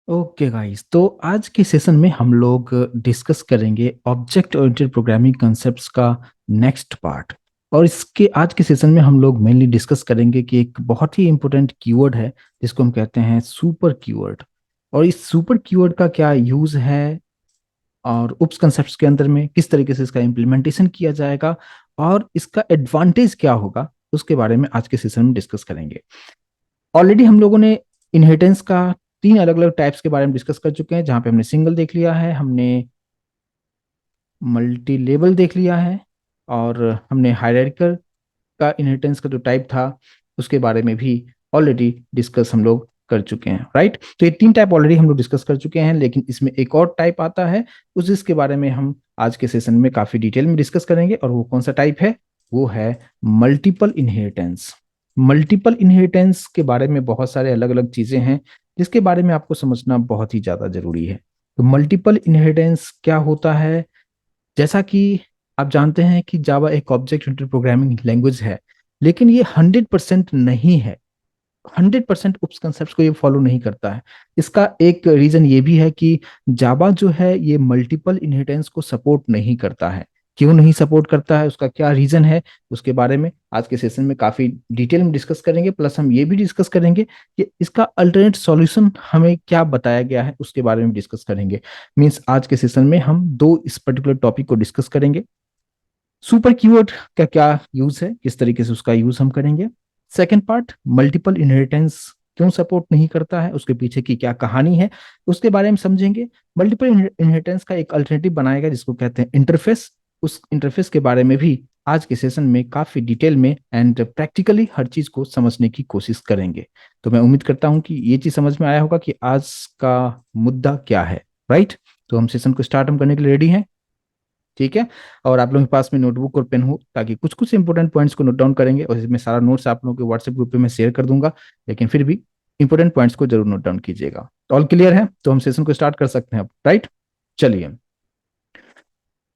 Okay guys, तो आज के सेशन में हम लोग डिस्कस करेंगे ऑब्जेक्ट ओरिएंटेड प्रोग्रामिंग कॉन्सेप्ट्स का नेक्स्ट पार्ट। और इसके आज के सेशन में हम लोग मेनली डिस्कस करेंगे कि एक बहुत ही इंपॉर्टेंट कीवर्ड है जिसको हम कहते हैं सुपर कीवर्ड। और इस सुपर कीवर्ड का क्या यूज है और उप्स कंसेप्ट्स के अंदर में किस तरीके से इसका इम्प्लीमेंटेशन किया जाएगा और इसका एडवांटेज क्या होगा, उसके बारे में आज के सेशन में डिस्कस करेंगे। ऑलरेडी हम लोगों ने इनहेरिटेंस का तीन अलग अलग टाइप्स के बारे में डिस्कस कर चुके हैं, जहां पे हमने सिंगल देख लिया है, हमने मल्टी लेवल देख लिया है, और हमने हायरार्किकल का इनहेरिटेंस का जो टाइप था उसके बारे में भी ऑलरेडी डिस्कस हम लोग कर चुके हैं। राइट, तो ये तीन टाइप ऑलरेडी हम लोग डिस्कस कर चुके हैं, लेकिन इसमें एक और टाइप आता है उस जिसके बारे में हम आज के सेशन में काफी डिटेल में डिस्कस करेंगे। और वो कौन सा टाइप है? वो है मल्टीपल इनहेरिटेंस। मल्टीपल इनहेरिटेंस के बारे में बहुत सारे अलग अलग चीजें हैं जिसके बारे में आपको समझना बहुत ही ज्यादा जरूरी है। तो मल्टीपल इनहेरिटेंस क्या होता है? जैसा कि आप जानते हैं कि जावा एक ऑब्जेक्ट ओरिएंटेड प्रोग्रामिंग लैंग्वेज है, लेकिन ये 100% नहीं है। 100% उप्स कंसेप्ट को ये फॉलो नहीं करता है। इसका एक रीजन ये भी है कि जावा जो है ये मल्टीपल इनहेरिटेंस को सपोर्ट नहीं करता है। क्यों नहीं सपोर्ट करता है, उसका क्या रीजन है, उसके बारे में आज के सेशन में काफी डिटेल में डिस्कस करेंगे। प्लस हम ये भी डिस्कस करेंगे कि इसका अल्टरनेट सॉल्यूशन हमें क्या बताया गया है, उसके बारे में डिस्कस करेंगे। मीन्स आज के सेशन में हम दो इस पर्टिकुलर टॉपिक को डिस्कस करेंगे। सुपर कीवर्ड का क्या यूज है, किस तरीके से उसका यूज हम करेंगे। सेकंड पार्ट, मल्टीपल इनहेरिटेंस क्यों सपोर्ट नहीं करता है, उसके पीछे की क्या कहानी है, उसके बारे में समझेंगे। मल्टीपल इनहेरिटेंस का एक अल्टरनेटिव बनाएगा जिसको कहते हैं इंटरफेस। उस इंटरफेस के बारे में भी आज के सेशन में काफी डिटेल में एंड प्रैक्टिकली हर चीज को समझने की कोशिश करेंगे। तो मैं उम्मीद करता हूं कि ये चीज समझ में आया होगा कि आज का मुद्दा क्या है। राइट, तो हम सेशन को स्टार्ट हम करने के लिए रेडी हैं। ठीक है, और आप लोगों के पास में नोटबुक और पेन हो ताकि कुछ कुछ इंपॉर्टेंट पॉइंट्स को नोट डाउन करेंगे, और इसमें सारा नोट्स आप लोगों के व्हाट्सएप ग्रुप पे मैं शेयर कर दूंगा। लेकिन फिर भी इंपॉर्टेंट पॉइंट्स को जरूर नोट डाउन कीजिएगा। तो ऑल क्लियर है, तो हम सेशन को स्टार्ट कर सकते हैं अब। राइट, चलिए।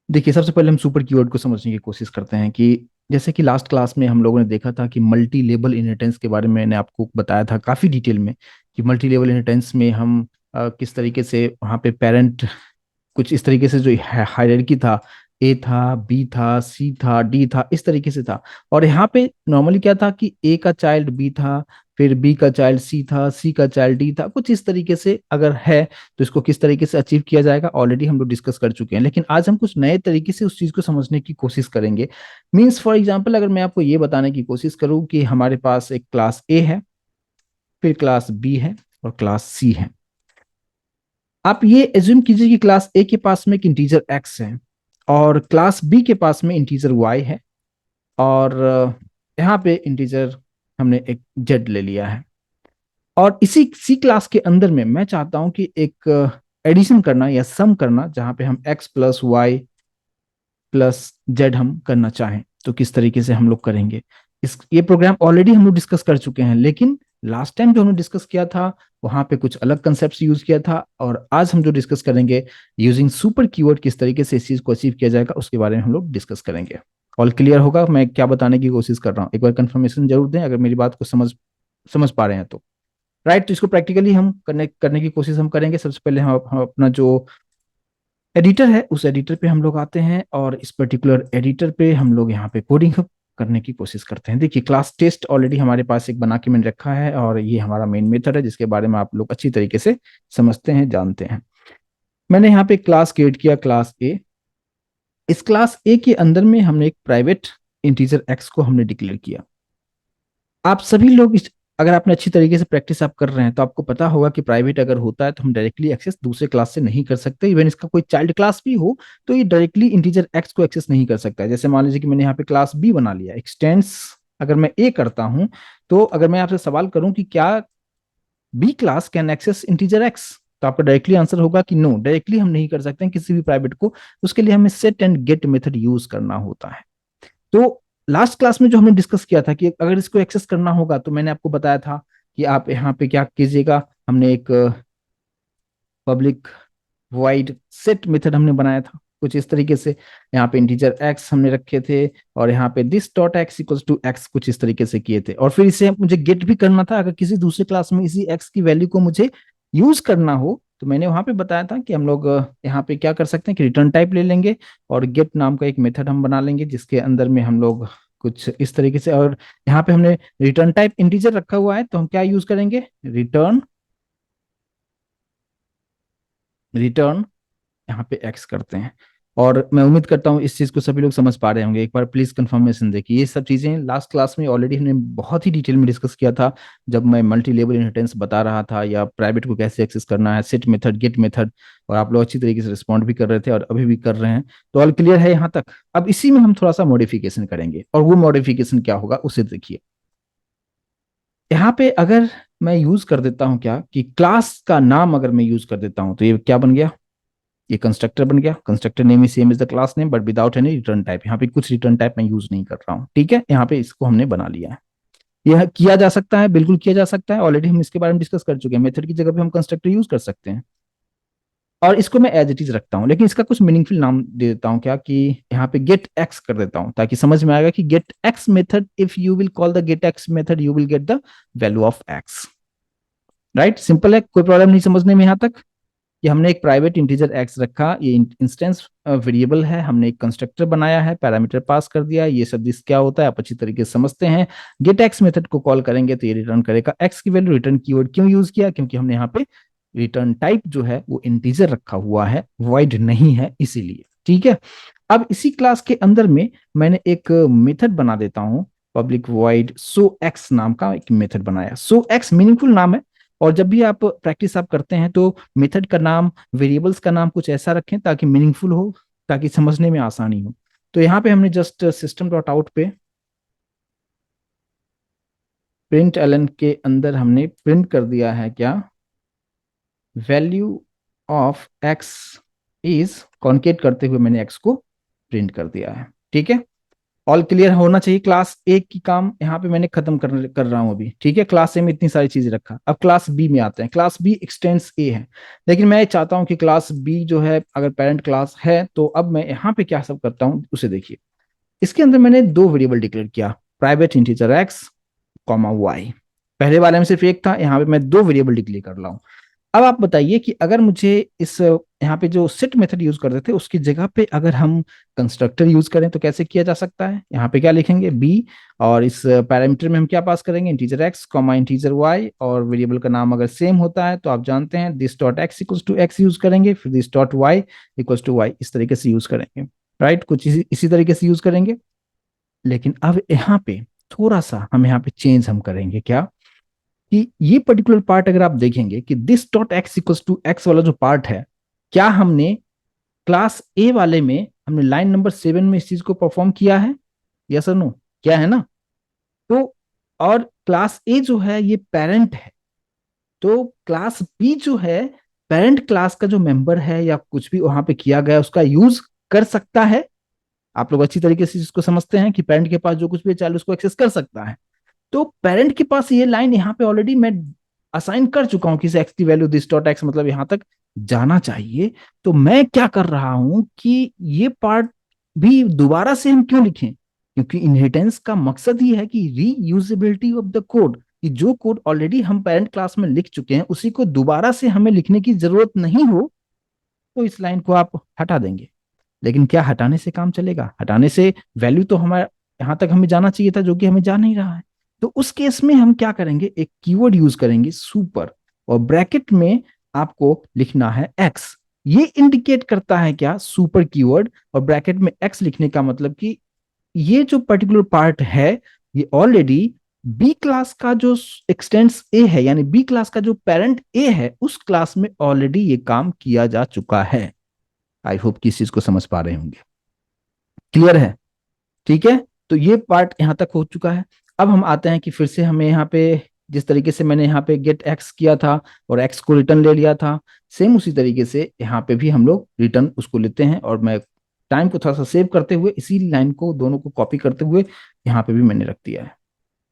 देखिए, सबसे पहले हम सुपर कीवर्ड को समझने की कोशिश करते हैं कि जैसे कि लास्ट क्लास में हम लोगों ने देखा था कि मल्टी लेवल इनहेरिटेंस के बारे में मैंने आपको बताया था काफी डिटेल में कि मल्टी लेवल इनहेरिटेंस में हम किस तरीके से वहाँ पे पेरेंट कुछ इस तरीके से जो हायरार्की था, ए था, बी था, सी था, डी था, इस तरीके से था। और यहाँ पे नॉर्मली क्या था कि ए का चाइल्ड बी था, फिर बी का चाइल्ड सी था, सी का चाइल्ड डी था, कुछ इस तरीके से अगर है तो इसको किस तरीके से अचीव किया जाएगा ऑलरेडी हम लोग डिस्कस कर चुके हैं। लेकिन आज हम कुछ नए तरीके से उस चीज को समझने की कोशिश करेंगे। मीन्स फॉर एग्जाम्पल, अगर मैं आपको ये बताने की कोशिश करूँ कि हमारे पास एक क्लास ए है, फिर क्लास बी है और क्लास सी है। आप ये एज्यूम कीजिए कि क्लास ए के पास में एक इंटीजर एक्स है और क्लास बी के पास में इंटीजर वाई है, और यहाँ पे इंटीजर हमने एक जेड ले लिया है। और इसी सी क्लास के अंदर में मैं चाहता हूं कि एक एडिशन करना या सम करना, जहां पे हम X plus Y plus Z हम करना चाहें तो किस तरीके से हम लोग करेंगे। इस ये प्रोग्राम ऑलरेडी हम लोग डिस्कस कर चुके हैं, लेकिन लास्ट टाइम जो हमने डिस्कस किया था वहां पे कुछ अलग कंसेप्ट यूज किया था, और आज हम जो डिस्कस करेंगे यूजिंग सुपर कीवर्ड किस तरीके से इस चीज को अचीव किया जाएगा उसके बारे में हम लोग डिस्कस करेंगे। ऑल क्लियर होगा मैं क्या बताने की कोशिश कर रहा हूँ? एक बार कंफर्मेशन जरूर दें अगर मेरी बात को समझ समझ पा रहे हैं तो। राइट, तो इसको प्रैक्टिकली हम करने की कोशिश हम करेंगे। सबसे पहले हम अपना जो एडिटर है उस एडिटर पे हम लोग आते हैं, और इस पर्टिकुलर एडिटर पे हम लोग यहाँ पे कोडिंग करने की कोशिश करते हैं। देखिए, क्लास टेस्ट ऑलरेडी हमारे पास एक बना के मैंने रखा है, और ये हमारा मेन मेथड है जिसके बारे में आप लोग अच्छी तरीके से समझते हैं, जानते हैं। मैंने यहाँ पे क्लास क्रिएट किया, क्लास ए। इस क्लास ए के अंदर में हमने एक प्राइवेट इंटीजर एक्स को हमने डिक्लेयर किया। आप सभी लोग इस अगर आपने अच्छी तरीके से प्रैक्टिस आप कर रहे हैं तो आपको पता होगा कि प्राइवेट अगर होता है तो हम डायरेक्टली एक्सेस दूसरे क्लास से नहीं कर सकते। इवन इसका कोई चाइल्ड क्लास भी हो तो ये डायरेक्टली इंटीजर एक्स को एक्सेस नहीं कर सकता है। जैसे मान लीजिए कि मैंने यहाँ पे क्लास बी बना लिया, एक्सटेंड्स अगर मैं ए करता हूं, तो अगर मैं आपसे सवाल करूं कि क्या B class can access integer X, तो आपका डायरेक्टली आंसर होगा कि नो, डायरेक्टली हम नहीं कर सकते हैं किसी भी प्राइवेट को। उसके लिए हमें set and get method use करना होता है। तो लास्ट क्लास में जो हमने डिस्कस किया था कि अगर इसको एक्सेस करना होगा तो मैंने आपको बताया था कि आप यहाँ पे क्या कीजिएगा। हमने एक पब्लिक वॉइड सेट मेथड हमने बनाया था कुछ इस तरीके से। यहाँ पे इंटीजर एक्स हमने रखे थे, और यहाँ पे this dot x equals to X कुछ इस तरीके से किए थे। और फिर इसे मुझे गेट भी करना था अगर किसी दूसरे क्लास में इसी एक्स की वैल्यू को मुझे यूज करना हो तो मैंने वहां पे बताया था कि हम लोग यहाँ पे क्या कर सकते हैं कि रिटर्न टाइप ले लेंगे और गेट नाम का एक मेथड हम बना लेंगे जिसके अंदर में हम लोग कुछ इस तरीके से, और यहाँ पे हमने रिटर्न टाइप इंटीजर रखा हुआ है तो हम क्या यूज करेंगे, रिटर्न, रिटर्न यहाँ पे एक्स करते हैं। और मैं उम्मीद करता हूँ इस चीज को सभी लोग समझ पा रहे होंगे। एक बार प्लीज कंफर्मेशन देखिए, ये सब चीजें लास्ट क्लास में ऑलरेडी हमने बहुत ही डिटेल में डिस्कस किया था जब मैं मल्टी लेवल इनहेरिटेंस बता रहा था, या प्राइवेट को कैसे एक्सेस करना है, सेट मेथड, गेट मेथड, और आप लोग अच्छी तरीके से रिस्पॉन्ड भी कर रहे थे और अभी भी कर रहे हैं। तो ऑल क्लियर है यहाँ तक। अब इसी में हम थोड़ा सा मॉडिफिकेशन करेंगे, और वो मॉडिफिकेशन क्या होगा उसे देखिए। यहाँ पे अगर मैं यूज कर देता हूँ क्या कि क्लास का नाम अगर मैं यूज कर देता हूँ तो ये क्या बन गया, ये कंस्ट्रक्टर बन गया। Constructor name is same is the class name but without any return type. यहाँ पे कुछ रिटर्न टाइप मैं यूज नहीं कर रहा हूँ, ठीक है। यहाँ पे इसको हमने बना लिया है। यह किया जा सकता है, बिल्कुल किया जा सकता है, ऑलरेडी हम इसके बारे में डिस्कस कर चुके हैं। मेथड की जगह पे हम कंस्ट्रक्टर यूज कर सकते हैं, और इसको मैं एज इट इज रखता हूँ, लेकिन इसका कुछ मीनिंगफुल नाम दे देता हूँ क्या कि यहाँ पे गेट एक्स कर देता हूँ, ताकि समझ में आएगा कि get x method, if you will call the get x method you will get the value of X. Right, simple है, कोई प्रॉब्लम नहीं समझने में यहाँ तक। कि हमने एक प्राइवेट इंटीजर एक्स रखा, ये इंस्टेंस वेरिएबल है, हमने एक कंस्ट्रक्टर बनाया है, पैरामीटर पास कर दिया है, ये सब दिस क्या होता है आप अच्छी तरीके से समझते हैं। गेट एक्स मेथड को कॉल करेंगे तो ये रिटर्न करेगा एक्स की वैल्यू। रिटर्न कीवर्ड क्यों यूज किया, क्योंकि हमने यहाँ पे रिटर्न टाइप जो है वो इंटीजर रखा हुआ है, वॉइड नहीं है इसीलिए, ठीक है। अब इसी क्लास के अंदर में मैंने एक मेथड बना देता हूँ, पब्लिक वॉइड सो एक्स नाम का एक मेथड बनाया। सो एक्स मीनिंगफुल नाम है, और जब भी आप प्रैक्टिस आप करते हैं तो मेथड का नाम, वेरिएबल्स का नाम कुछ ऐसा रखें ताकि मीनिंगफुल हो, ताकि समझने में आसानी हो। तो यहाँ पे हमने जस्ट सिस्टम डॉट आउट पे प्रिंट एलन के अंदर हमने प्रिंट कर दिया है क्या, value of x is, concat करते हुए मैंने एक्स को प्रिंट कर दिया है, ठीक है। ऑल क्लियर होना चाहिए। क्लास ए की काम यहाँ पे मैंने खत्म कर रहा हूँ अभी, ठीक है। क्लास ए में इतनी सारी चीजें रखा, अब क्लास बी में आते हैं। क्लास बी एक्सटेंस ए है, लेकिन मैं चाहता हूँ कि क्लास बी जो है अगर पेरेंट क्लास है तो अब मैं यहाँ पे क्या सब करता हूँ उसे देखिए। इसके अंदर मैंने दो वेरिएबल डिक्लेयर किया, private integer x comma Y. पहले वाले में सिर्फ एक था, यहाँ पे मैं दो वेरिएबल डिक्लेयर कर रहा हूँ। अब आप बताइए कि अगर मुझे इस यहाँ पे जो सेट मेथड यूज करते थे उसकी जगह पे अगर हम कंस्ट्रक्टर यूज करें तो कैसे किया जा सकता है। यहाँ पे क्या लिखेंगे, बी, और इस पैरामीटर में हम क्या पास करेंगे, integer x comma integer Y, और वेरिएबल का नाम अगर सेम होता है तो आप जानते हैं this dot x equals to X use करेंगे, फिर this dot Y equals to Y, इस तरीके से यूज करेंगे। राइट, कुछ इसी तरीके से यूज करेंगे। लेकिन अब यहाँ पे थोड़ा सा हम यहाँ पे चेंज हम करेंगे क्या, कि ये पर्टिकुलर पार्ट अगर आप देखेंगे कि this dot x equals to X वाला जो पार्ट है, क्या हमने क्लास ए वाले में हमने लाइन नंबर 7 में इस चीज को परफॉर्म किया है, यस और नो, क्या है ना। तो और क्लास ए जो है ये पेरेंट है, तो क्लास बी जो है पेरेंट क्लास का जो मेंबर है या कुछ भी वहां पे किया गया उसका यूज कर सकता है। आप लोग अच्छी तरीके से इसको समझते हैं कि पेरेंट के पास जो कुछ भी चाइल्ड उसको एक्सेस कर सकता है। तो पेरेंट के पास ये लाइन यहाँ पे ऑलरेडी मैं असाइन कर चुका हूं कि एक्स की वैल्यू दिस डॉट एक्स मतलब यहां तक जाना चाहिए। तो मैं क्या कर रहा हूं कि ये पार्ट भी दोबारा से हम क्यों लिखें, क्योंकि इनहेरिटेंस का मकसद ही है कि रीयूजेबिलिटी ऑफ द कोड, कि जो कोड ऑलरेडी हम पेरेंट क्लास में लिख चुके हैं उसी को दोबारा से हमें लिखने की जरूरत नहीं हो, तो इस लाइन को आप हटा देंगे। लेकिन क्या हटाने से काम चलेगा, हटाने से वैल्यू तो हमारा यहां तक हमें जाना चाहिए था जो कि हमें जा नहीं रहा है। तो उस केस में हम क्या करेंगे, एक कीवर्ड यूज करेंगे सुपर, और ब्रैकेट में आपको लिखना है एक्स। ये इंडिकेट करता है क्या, सुपर कीवर्ड और ब्रैकेट में एक्स लिखने का मतलब कि ये जो पर्टिकुलर पार्ट है ये ऑलरेडी बी क्लास का जो एक्सटेंस ए है, यानी बी क्लास का जो पेरेंट ए है उस क्लास में ऑलरेडी ये काम किया जा चुका है। आई होप कि इस चीज को समझ पा रहे होंगे, क्लियर है, ठीक है। तो ये पार्ट यहां तक हो चुका है। अब हम आते हैं कि फिर से हमें यहाँ पे जिस तरीके से मैंने यहाँ पे गेट एक्स किया था और एक्स को रिटर्न ले लिया था, सेम उसी तरीके से यहाँ पे भी हम लोग रिटर्न उसको लेते हैं। और मैं टाइम को थोड़ा सा सेव करते हुए इसी लाइन को दोनों को कॉपी करते हुए यहाँ पे भी मैंने रख दिया है।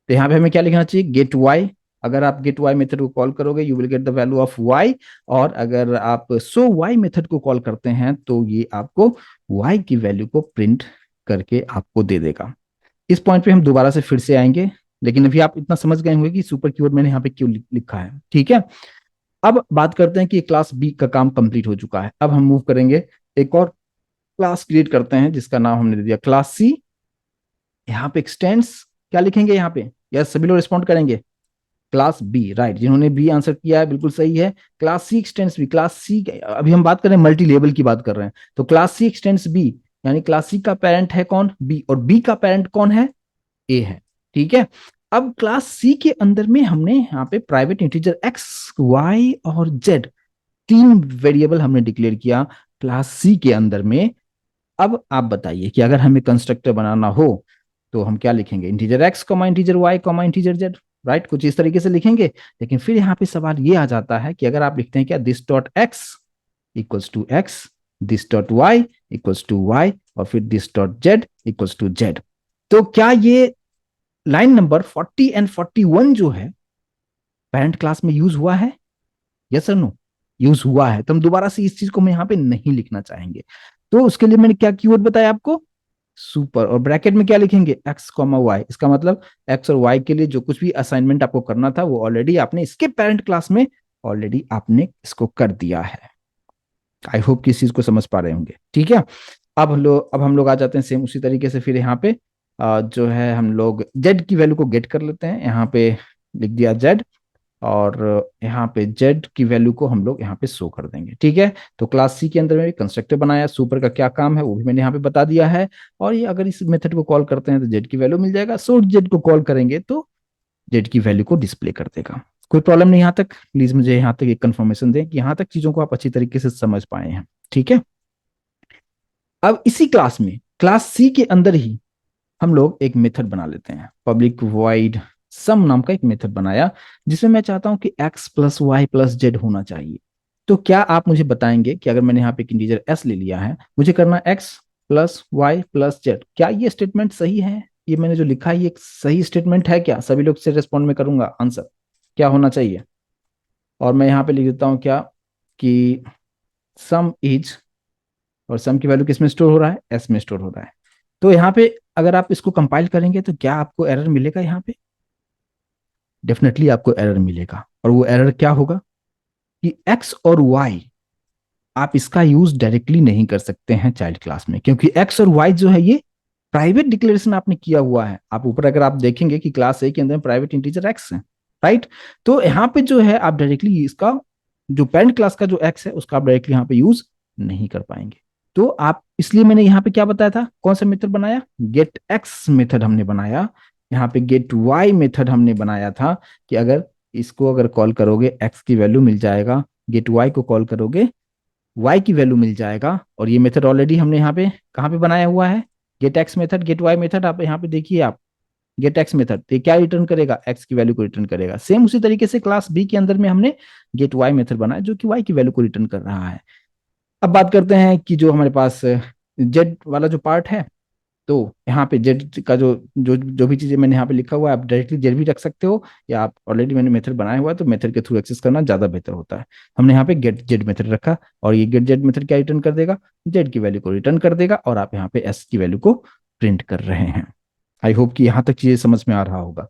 तो यहाँ पे हमें क्या लिखना चाहिए, गेट वाई। अगर आप गेट वाई मेथड को कॉल करोगे you will get the value of Y, और अगर आप सो वाई मेथड को कॉल करते हैं तो ये आपको वाई की वैल्यू को प्रिंट करके आपको दे देगा। इस पॉइंट पे हम दोबारा से फिर से आएंगे, लेकिन अभी आप इतना समझ गए होंगे कि सुपर कीवर्ड मैंने यहाँ पे क्यों लिखा है, ठीक है। अब बात करते हैं कि क्लास बी का काम कंप्लीट हो चुका है। अब हम मूव करेंगे, एक और क्लास क्रिएट करते हैं जिसका नाम हमने दे दिया क्लास सी। यहाँ पे एक्सटेंड्स क्या लिखेंगे यहाँ पे, या सभी लोग रिस्पॉन्ड करेंगे? क्लास बी, राइट, जिन्होंने बी आंसर किया है बिल्कुल सही है। Class C extends B, class C, अभी हम बात कर रहे हैं मल्टी लेवल की बात कर रहे हैं, तो क्लास सी एक्सटेंड्स बी, यानी क्लास सी का पेरेंट है कौन? बी, और बी का पेरेंट कौन है? ए है। ठीक है। अब क्लास सी के अंदर में हमने यहाँ पे प्राइवेट इंटीजर एक्स, वाई और जेड, तीन वेरिएबल हमने डिक्लेयर किया क्लास सी के अंदर में। अब आप बताइए कि अगर हमें कंस्ट्रक्टर बनाना हो तो हम क्या लिखेंगे? Integer x comma integer y comma integer z, right, कुछ इस तरीके से लिखेंगे। लेकिन फिर यहाँ पे सवाल ये आ जाता है कि अगर आप लिखते हैं क्या, this dot x equals to x, this dot Y equals to y, और फिर this dot z equals to z, तो क्या ये लाइन नंबर 40 एंड 41 जो है पेरेंट क्लास में यूज हुआ है? यस और नो? यूज हुआ है, तो हम दोबारा से इस चीज को हम यहाँ पे नहीं लिखना चाहेंगे। तो उसके लिए मैंने क्या कीवर्ड बताया आपको? सुपर, और ब्रैकेट में क्या लिखेंगे? X comma y. इसका मतलब एक्स और वाई के लिए जो कुछ भी असाइनमेंट आपको करना था वो ऑलरेडी आपने इसके पेरेंट क्लास में ऑलरेडी आपने इसको कर दिया है। आई होप कि इस चीज को समझ पा रहे होंगे। ठीक है। अब हम लोग आ जाते हैं सेम उसी तरीके से, फिर यहाँ पे जो है हम लोग जेड की वैल्यू को गेट कर लेते हैं। यहाँ पे लिख दिया जेड, और यहाँ पे जेड की वैल्यू को हम लोग यहाँ पे शो कर देंगे। ठीक है। तो क्लास सी के अंदर में कंस्ट्रक्टर बनाया, सुपर का क्या काम है वो भी मैंने यहाँ पे बता दिया है। और ये अगर इस मेथड को कॉल करते हैं तो जेड की वैल्यू मिल जाएगा, सो जेड को कॉल करेंगे तो जेड की वैल्यू को डिस्प्ले कर देगा। कोई प्रॉब्लम नहीं यहाँ तक? प्लीज मुझे यहाँ तक एक कंफर्मेशन दें कि यहाँ तक चीजों को आप अच्छी तरीके से समझ पाए हैं। ठीक है। अब इसी क्लास में, क्लास सी के अंदर ही हम लोग एक मेथड बना लेते हैं, पब्लिक वॉइड सम नाम का एक मेथड बनाया, जिसमें मैं चाहता हूं कि x plus Y plus z होना चाहिए। तो क्या आप मुझे बताएंगे कि अगर मैंने यहाँ पे एक इंटीजर s ले लिया है, मुझे करना x plus Y plus z, क्या ये स्टेटमेंट सही है? ये मैंने जो लिखा है ये एक सही स्टेटमेंट है क्या? सभी लोग से रेस्पॉन्ड में करूंगा आंसर क्या होना चाहिए। और मैं यहाँ पे लिख देता हूँ क्या, कि सम इज, और सम की वैल्यू किस में स्टोर हो रहा है? एस में स्टोर हो रहा है। तो यहाँ पे अगर आप इसको कंपाइल करेंगे तो क्या आपको एरर मिलेगा? यहाँ पे डेफिनेटली आपको एरर मिलेगा, और वो एरर क्या होगा कि एक्स और वाई आप इसका यूज डायरेक्टली नहीं कर सकते हैं चाइल्ड क्लास में, क्योंकि एक्स और वाई जो है ये प्राइवेट डिक्लेरेशन आपने किया हुआ है। आप ऊपर अगर आप देखेंगे कि क्लास ए के अंदर प्राइवेट इंटीजर एक्स है, राइट, तो यहाँ पे जो है आप डायरेक्टली इसका जो पेरेंट क्लास का जो एक्स है उसका आप डायरेक्टली यहाँ पे यूज नहीं कर पाएंगे। तो आप, इसलिए मैंने यहाँ पे क्या बताया था, कौन सा मेथड बनाया? गेट एक्स मेथड हमने बनाया। यहाँ पे गेट वाई मेथड हमने बनाया था कि अगर इसको अगर कॉल करोगे एक्स की वैल्यू मिल जाएगा, गेट वाई को कॉल करोगे वाई की वैल्यू मिल जाएगा। और ये मेथड ऑलरेडी हमने यहाँ पे कहाँ पे बनाया हुआ है? Get x method, get Y method, आप यहाँ पे देखिए, आप गेट एक्स मेथड, तो क्या रिटर्न करेगा? एक्स की वैल्यू को रिटर्न करेगा। सेम उसी तरीके से क्लास बी के अंदर में हमने गेट वाई मेथड बनाया जो कि वाई की वैल्यू को रिटर्न कर रहा है। अब बात करते हैं कि जो हमारे पास जेड वाला जो पार्ट है, तो यहाँ पे जेड का जो जो जो भी चीजें मैंने यहाँ पे लिखा हुआ है, आप डायरेक्टली जेड भी रख सकते हो, या आप ऑलरेडी मैंने मेथड बनाया हुआ है तो मेथड के थ्रू एक्सेस करना ज्यादा बेहतर होता है। हमने यहाँ पे गेट जेड मेथड रखा, और ये गेट जेड मेथड क्या रिटर्न कर देगा? जेड की वैल्यू को रिटर्न कर देगा, और आप यहाँ पे एस की वैल्यू को प्रिंट कर रहे हैं। आई होप कि यहाँ तक चीजें समझ में आ रहा होगा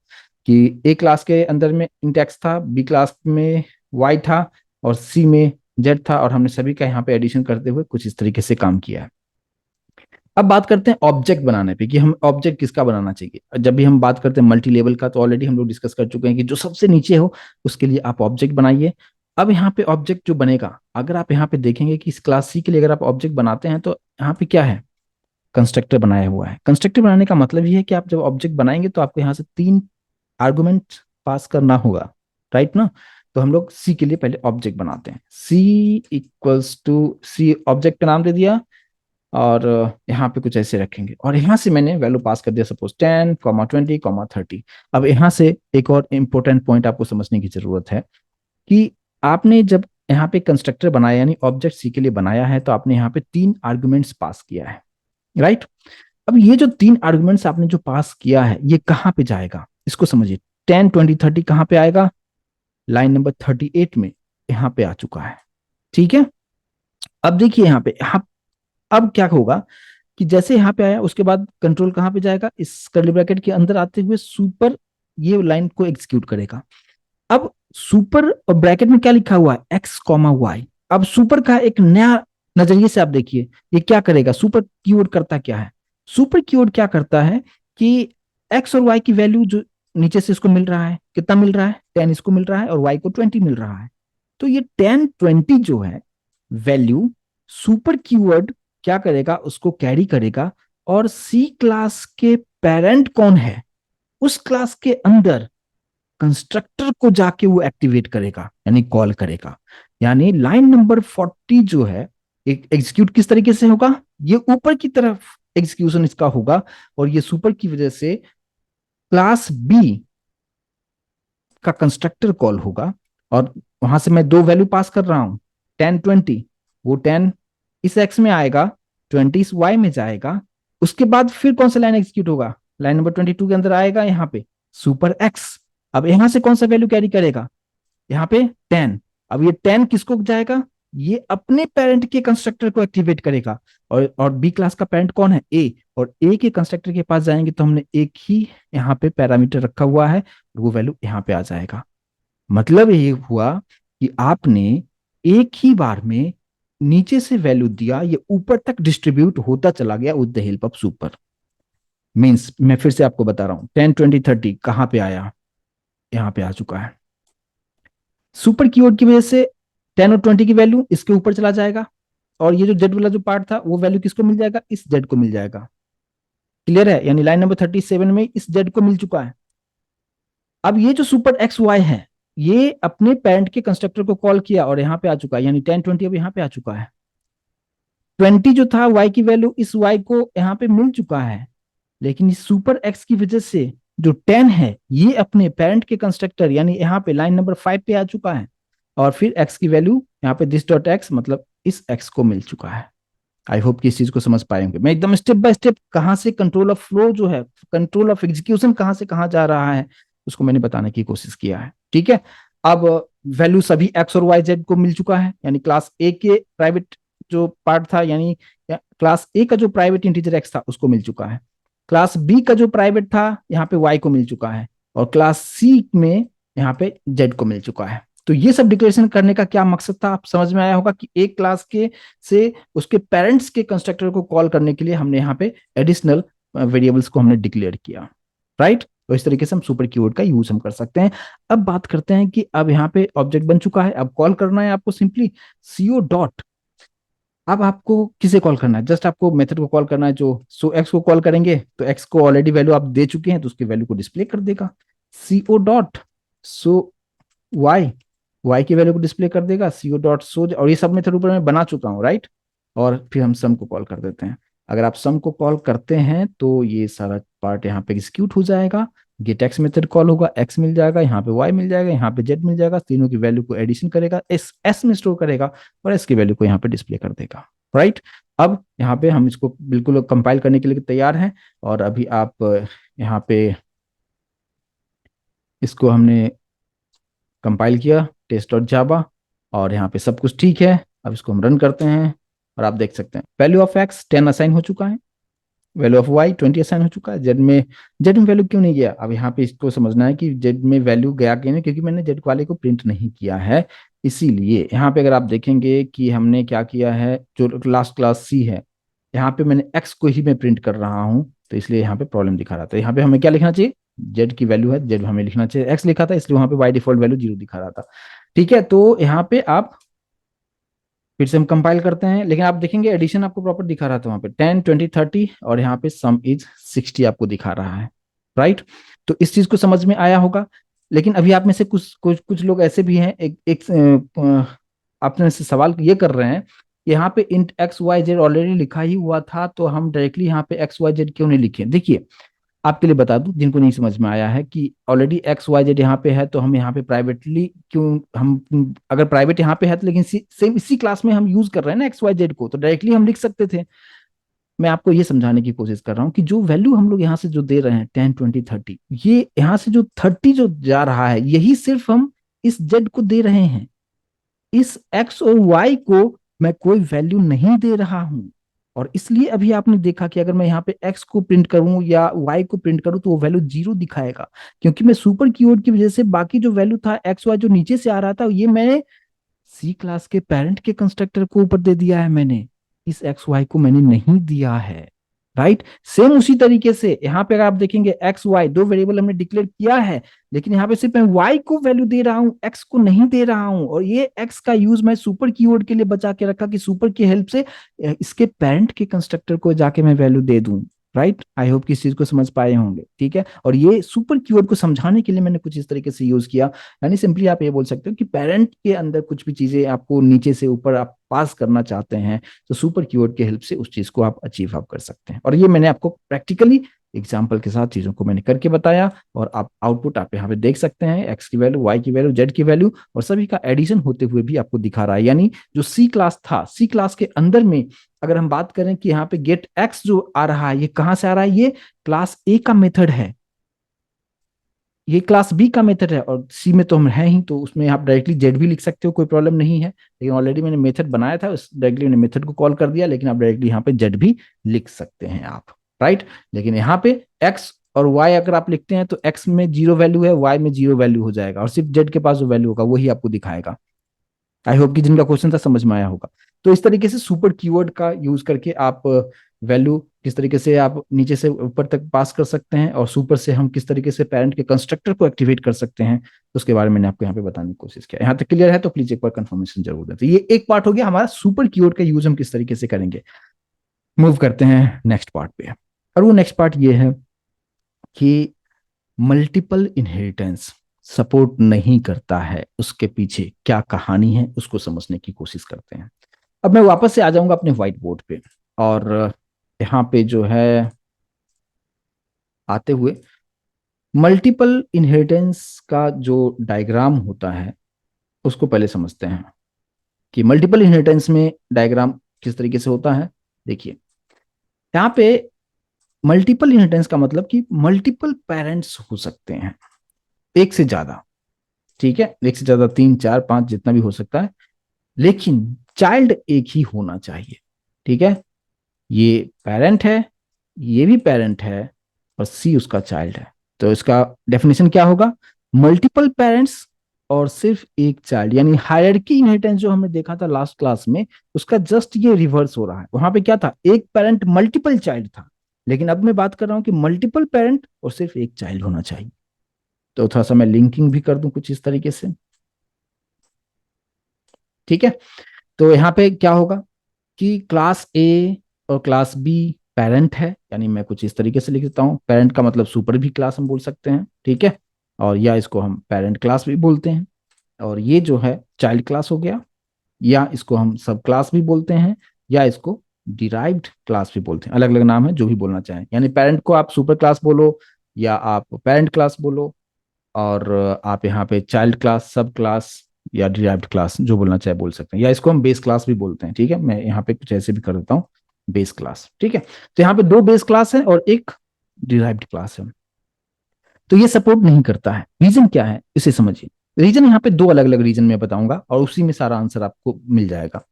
कि ए क्लास के अंदर में इंटेक्स था, बी क्लास में वाई था, और सी में जेड था, और हमने सभी का यहाँ पे एडिशन करते हुए कुछ इस तरीके से काम किया है। अब बात करते हैं ऑब्जेक्ट बनाने पे कि हम ऑब्जेक्ट किसका बनाना चाहिए। जब भी हम बात करते हैं मल्टी लेवल का, तो ऑलरेडी हम लोग डिस्कस कर चुके हैं कि जो सबसे नीचे हो उसके लिए आप ऑब्जेक्ट बनाइए। अब यहाँ पे ऑब्जेक्ट जो बनेगा, अगर आप यहाँ पे देखेंगे कि इस क्लास सी के लिए अगर आप ऑब्जेक्ट बनाते हैं तो यहाँ पे क्या है? कंस्ट्रक्टर बनाया हुआ है। कंस्ट्रक्टर बनाने का मतलब ये है कि आप जब ऑब्जेक्ट बनाएंगे तो आपको यहाँ से तीन आर्गुमेंट पास करना होगा, राइट ना? तो हम लोग सी के लिए पहले ऑब्जेक्ट बनाते हैं। सी इक्वल्स टू सी, ऑब्जेक्ट का नाम दे दिया, और यहाँ पे कुछ ऐसे रखेंगे, और यहाँ से मैंने वैल्यू पास कर दिया सपोज 10, 20, 30। अब यहाँ से एक और इम्पोर्टेंट पॉइंट आपको समझने की जरूरत है कि आपने जब यहाँ पे कंस्ट्रक्टर बनाया यानी ऑब्जेक्ट सी के लिए बनाया है, तो आपने यहाँ पे तीन आर्गुमेंट्स पास किया है, राइट। अब ये जो तीन आर्गुमेंट्स आपने जो पास किया है ये कहाँ पे जाएगा? इसको समझिए। 10, 20, 30 कहाँ पे आएगा? लाइन नंबर 38 में यहाँ पे आ चुका है। ठीक है। अब देखिए यहाँ पे, यहाँ अब क्या होगा कि जैसे यहाँ पे आया उसके बाद कंट्रोल कहाँ पे जाएगा? इस कर्ली ब्रैकेट के अंदर आते हुए सुपर ये लाइन को एग्जीक्यूट करेगा। अब सुपर और ब्रैकेट में क्या लिखा हुआ है, एक्स कॉमा वाई। अब सुपर का एक नया नजरिए से आप देखिए, ये क्या करेगा, सुपर कीवर्ड करता क्या है, सुपर कीवर्ड क्या करता है कि एक्स और वाई की वैल्यू जो नीचे से इसको मिल रहा है, कितना मिल रहा है, 10 इसको मिल रहा है और वाई को 20 मिल रहा है। तो ये 10 20 जो है वैल्यू, सुपर कीवर्ड क्या करेगा, उसको कैरी करेगा, और सी क्लास के पेरेंट कौन है, उस क्लास के अंदर कंस्ट्रक्टर को जाके वो एक्टिवेट करेगा, यानी कॉल करेगा। यानी लाइन नंबर 40 जो है एक एग्जीक्यूट किस तरीके से होगा, ये ऊपर की तरफ एग्जीक्यूशन इसका होगा, और ये सुपर की वजह से क्लास बी का कंस्ट्रक्टर कॉल होगा, और वहां से मैं दो वैल्यू पास कर रहा हूं, 10 20, वो 10 इस एक्स में आएगा, 20 इस वाई में जाएगा। उसके बाद फिर कौन सा लाइन एग्जीक्यूट होगा, लाइन नंबर 22 के अंदर आएगा यहाँ पे सुपर एक्स। अब यहां से कौन सा वैल्यू कैरी करेगा, यहाँ पे 10। अब ये 10 किसको जाएगा, ये अपने पेरेंट के कंस्ट्रक्टर को एक्टिवेट करेगा, और बी क्लास का पेरेंट कौन है, ए, और ए के कंस्ट्रक्टर के पास जाएंगे तो हमने एक ही यहाँ पे पैरामीटर रखा हुआ है, वो वैल्यू यहाँ पे आ जाएगा। मतलब ये हुआ कि आपने एक ही बार में नीचे से वैल्यू दिया, ये ऊपर तक डिस्ट्रीब्यूट होता चला गया with the help of super. Means मैं फिर से आपको बता रहा हूं, 10 20 30 कहां पे आया, यहाँ पे आ चुका है। सुपर कीवर्ड की वजह से 10 और 20 की वैल्यू इसके ऊपर चला जाएगा, और ये जो जेड वाला जो पार्ट था वो वैल्यू किसको मिल जाएगा, इस जेड को मिल जाएगा। क्लियर है, यानी लाइन नंबर 37 में इस जेड को मिल चुका है। अब ये जो सुपर एक्स वाई है, ये अपने पेरेंट के कंस्ट्रक्टर को कॉल किया और यहाँ पे आ चुका है, यानी 10 20 अब यहाँ पे आ चुका है। 20 जो था वाई की वैल्यू, इस वाई को यहाँ पे मिल चुका है, लेकिन इस सुपर एक्स की वजह से जो 10 है ये अपने पेरेंट के कंस्ट्रक्टर यानी यहाँ पे लाइन नंबर 5 पे आ चुका है, और फिर एक्स की वैल्यू यहाँ पे दिस डॉट एक्स मतलब इस एक्स को मिल चुका है। आई होप कि इस चीज को समझ पाएंगे, मैं एकदम स्टेप बाय स्टेप कहां से कंट्रोल ऑफ फ्लो जो है, कंट्रोल ऑफ एग्जीक्यूशन कहां से कहां जा रहा है, उसको मैंने बताने की कोशिश किया है। ठीक है, अब वैल्यू सभी एक्स और वाई जेड को मिल चुका है, यानी क्लास ए के प्राइवेट जो पार्ट था, यानी क्लास ए का जो प्राइवेट इंटीजर एक्स था उसको मिल चुका है, क्लास बी का जो प्राइवेट था यहाँ पे वाई को मिल चुका है, और क्लास सी में यहाँ पे जेड को मिल चुका है। तो ये सब डिक्लेरेशन करने का क्या मकसद था, आप समझ में आया होगा कि एक क्लास के से उसके पेरेंट्स के कंस्ट्रक्टर को कॉल करने के लिए हमने यहाँ पे एडिशनल वेरिएबल्स को हमने डिक्लेयर किया, राइट। तो इस तरीके से हम सुपर कीवर्ड का यूज हम कर सकते हैं। अब बात करते हैं कि अब यहाँ पे ऑब्जेक्ट बन चुका है, अब कॉल करना है आपको सिंपली सीओ डॉट। अब आपको किसे कॉल करना है, जस्ट आपको मेथड को कॉल करना है, जो सो एक्स को कॉल करेंगे तो एक्स को ऑलरेडी वैल्यू आप दे चुके हैं तो उसकी वैल्यू को डिस्प्ले कर देगा, CO dot so Y, Y की वैल्यू को डिस्प्ले कर देगा, सीओ डॉट सो, और ये सब मेथड ऊपर मैं बना चुका हूँ, राइट। और फिर हम सम को कॉल कर देते हैं। अगर आप सम को कॉल करते हैं तो ये सारा पार्ट यहाँ पे एग्जीक्यूट हो जाएगा, गेट एक्स मेथड कॉल होगा, एक्स मिल जाएगा, यहाँ पे वाई मिल जाएगा, यहाँ पे जेड मिल जाएगा, तीनों की वैल्यू को एडिशन करेगा, एस में स्टोर करेगा, और एस की वैल्यू को यहाँ पे डिस्प्ले कर देगा, राइट। अब यहाँ पे हम इसको बिल्कुल कंपाइल करने के लिए तैयार हैं, और अभी आप यहाँ पे इसको हमने कंपाइल किया टेस्ट डॉट जावा, और यहाँ पे सब कुछ ठीक है। अब इसको हम रन करते हैं, और आप देख सकते हैं वैल्यू ऑफ एक्स 10 असाइन हो चुका है, वैल्यू ऑफ वाई 20 असाइन हो चुका है। जेड में वैल्यू क्यों नहीं गया, अब यहाँ पे इसको समझना है कि जेड में वैल्यू गया क्यों नहीं, क्योंकि मैंने जेड वाले को प्रिंट नहीं किया है। इसीलिए यहाँ पे अगर आप देखेंगे कि हमने क्या किया है, जो लास्ट क्लास सी है, यहाँ पे मैंने एक्स को ही मैं प्रिंट कर रहा हूँ, तो इसलिए यहाँ पे प्रॉब्लम दिखा रहा था। यहाँ पे हमें क्या लिखना चाहिए, जेड की वैल्यू है, जेड हमें लिखना चाहिए, एक्स लिखा था इसलिए वहां पे बाई डिफॉल्ट वैल्यू 0 दिखा रहा था। ठीक है, तो यहाँ पे आप फिर से हम कंपाइल करते हैं, लेकिन आप देखेंगे एडिशन आपको प्रॉपर दिखा रहा था वहां पे 10 20 30, और यहाँ पे सम इज 60 आपको दिखा रहा है, राइट। तो इस चीज को समझ में आया होगा। लेकिन अभी आप में से कुछ कुछ कुछ लोग ऐसे भी हैं, आपने से सवाल ये कर रहे हैं कि यहाँ पे int x y z already लिखा ही हुआ था, तो हम डायरेक्टली यहाँ पे एक्स वाई जेड क्यों नहीं लिखे। देखिए, आपके लिए बता दूं जिनको नहीं समझ में आया है, कि ऑलरेडी एक्स वाई जेड यहाँ पे है, तो हम यहाँ पे प्राइवेटली क्यों, हम अगर प्राइवेट यहाँ पे है तो लेकिन सेम इसी क्लास में हम यूज कर रहे हैं ना एक्स वाई जेड को, तो डायरेक्टली हम लिख सकते थे। मैं आपको ये समझाने की कोशिश कर रहा हूँ कि जो वैल्यू हम लोग यहाँ से जो दे रहे हैं 10 20 30, ये यहाँ से जो 30 जो जा रहा है, यही सिर्फ हम इस जेड को दे रहे हैं, इस एक्स और वाई को मैं कोई वैल्यू नहीं दे रहा हूं। और इसलिए अभी आपने देखा कि अगर मैं यहाँ पे x को प्रिंट करूं या y को प्रिंट करूं तो वो वैल्यू 0 दिखाएगा, क्योंकि मैं सुपर कीवर्ड की वजह से बाकी जो वैल्यू था एक्स वाई जो नीचे से आ रहा था ये मैंने सी क्लास के पेरेंट के कंस्ट्रक्टर को ऊपर दे दिया है, मैंने इस एक्स वाई को मैंने नहीं दिया है। राइट, सेम उसी तरीके से यहाँ पे अगर आप देखेंगे एक्स वाई दो वेरिएबल हमने डिक्लेयर किया है, लेकिन यहाँ पे सिर्फ मैं वाई को वैल्यू दे रहा हूँ, एक्स को नहीं दे रहा हूँ। और ये एक्स का यूज मैं सुपर कीवर्ड के लिए बचा के रखा कि सुपर की हेल्प से इसके पेरेंट के कंस्ट्रक्टर को जाके मैं वैल्यू दे दूं। राइट, आई होप कि इस चीज को समझ पाए होंगे। ठीक है, और ये सुपर कीवर्ड को समझाने के लिए मैंने कुछ इस तरीके से यूज किया। यानी सिंपली आप ये बोल सकते हो कि पेरेंट के अंदर कुछ भी चीजें आपको नीचे से ऊपर आप पास करना चाहते हैं तो सुपर कीवर्ड की हेल्प से उस चीज को आप अचीव आप कर सकते हैं। और ये मैंने आपको प्रैक्टिकली एग्जाम्पल के साथ चीजों को मैंने करके बताया, और आप आउटपुट आप यहाँ पे देख सकते हैं, एक्स की वैल्यू, वाई की वैल्यू, जेड की वैल्यू, और सभी का एडिशन होते हुए भी आपको दिखा रहा है। यानी जो सी क्लास था, सी क्लास के अंदर में अगर हम बात करें कि यहाँ पे गेट एक्स जो आ रहा है ये कहाँ से आ रहा है, ये क्लास ए का मेथड है, ये क्लास बी का मेथड है, और सी में तो हम है ही तो उसमें आप डायरेक्टली जेड भी लिख सकते हो, कोई प्रॉब्लम नहीं है। लेकिन ऑलरेडी मैंने मेथड बनाया था, उस डायरेक्टली मैंने मेथड को कॉल कर दिया, लेकिन आप डायरेक्टली यहाँ पे जेड भी लिख सकते हैं आप। राइट, लेकिन यहाँ पे एक्स और वाई अगर आप लिखते हैं तो एक्स में 0 वैल्यू है, वाई में 0 वैल्यू हो जाएगा, और सिर्फ जेड के पास जो वैल्यू होगा वही आपको दिखाएगा। आई होप कि जिनका क्वेश्चन था समझ में आया होगा। तो इस तरीके से सुपर कीवर्ड का यूज करके आप वैल्यू किस तरीके से आप नीचे से ऊपर तक पास कर सकते हैं, और सुपर से हम किस तरीके से पेरेंट के कंस्ट्रक्टर को एक्टिवेट कर सकते हैं, तो उसके बारे में मैंने आपको यहाँ पे बताने की कोशिश किया। यहाँ तक क्लियर है तो प्लीज एक बार कंफर्मेशन जरूर दें। तो ये एक पार्ट हो गया हमारा सुपर कीवर्ड का यूज हम किस तरीके से करेंगे। मूव करते हैं नेक्स्ट पार्ट पे, और वो नेक्स्ट पार्ट ये है कि मल्टीपल इनहेरिटेंस सपोर्ट नहीं करता है, उसके पीछे क्या कहानी है उसको समझने की कोशिश करते हैं। अब मैं वापस से आ जाऊंगा अपने व्हाइट बोर्ड पे, और यहाँ पे जो है आते हुए मल्टीपल इनहेरिटेंस का जो डायग्राम होता है उसको पहले समझते हैं कि मल्टीपल इनहेरिटेंस में डायग्राम किस तरीके से होता है। देखिए यहाँ पे मल्टीपल इनहेरिटेंस का मतलब कि मल्टीपल पेरेंट्स हो सकते हैं, एक से ज्यादा। ठीक है, एक से ज्यादा, 3 4 5 जितना भी हो सकता है, लेकिन चाइल्ड एक ही होना चाहिए। ठीक है, ये पेरेंट है, ये भी पेरेंट है, और सी उसका चाइल्ड है। तो इसका डेफिनेशन क्या होगा, मल्टीपल पेरेंट्स और सिर्फ एक चाइल्ड, यानी हायरार्की इनहेरिटेंस जो हमने देखा था लास्ट क्लास में, उसका जस्ट ये रिवर्स हो रहा है। वहां पे क्या था, एक पेरेंट मल्टीपल चाइल्ड था, लेकिन अब मैं बात कर रहा हूं कि मल्टीपल पेरेंट और सिर्फ एक चाइल्ड होना चाहिए। तो थोड़ा सा मैं लिंकिंग भी कर दूं कुछ इस तरीके से। ठीक है, तो यहाँ पे क्या होगा कि क्लास ए और क्लास बी पेरेंट है, यानी मैं कुछ इस तरीके से लिख देता हूँ, पेरेंट का मतलब सुपर भी क्लास हम बोल सकते हैं। ठीक है, और या इसको हम पेरेंट क्लास भी बोलते हैं, और ये जो है चाइल्ड क्लास हो गया, या इसको हम सब क्लास भी बोलते हैं, या इसको डिराइव्ड क्लास भी बोलते हैं। अलग अलग नाम है, जो भी बोलना चाहें, यानी पेरेंट को आप सुपर क्लास बोलो या आप पेरेंट क्लास बोलो, और आप यहाँ पे चाइल्ड क्लास, सब क्लास या डिराइव्ड क्लास जो बोलना चाहे बोल सकते हैं, या इसको हम बेस क्लास भी बोलते हैं। ठीक है, मैं यहाँ पे कुछ ऐसे भी कर देता हूँ, बेस क्लास। ठीक है, तो यहाँ पे दो बेस क्लास है और एक डिराइव्ड क्लास है। तो ये सपोर्ट नहीं करता है, रीजन क्या है इसे समझिए। रीजन यहाँ पे दो अलग अलग रीजन में बताऊंगा, और उसी में सारा आंसर आपको मिल जाएगा।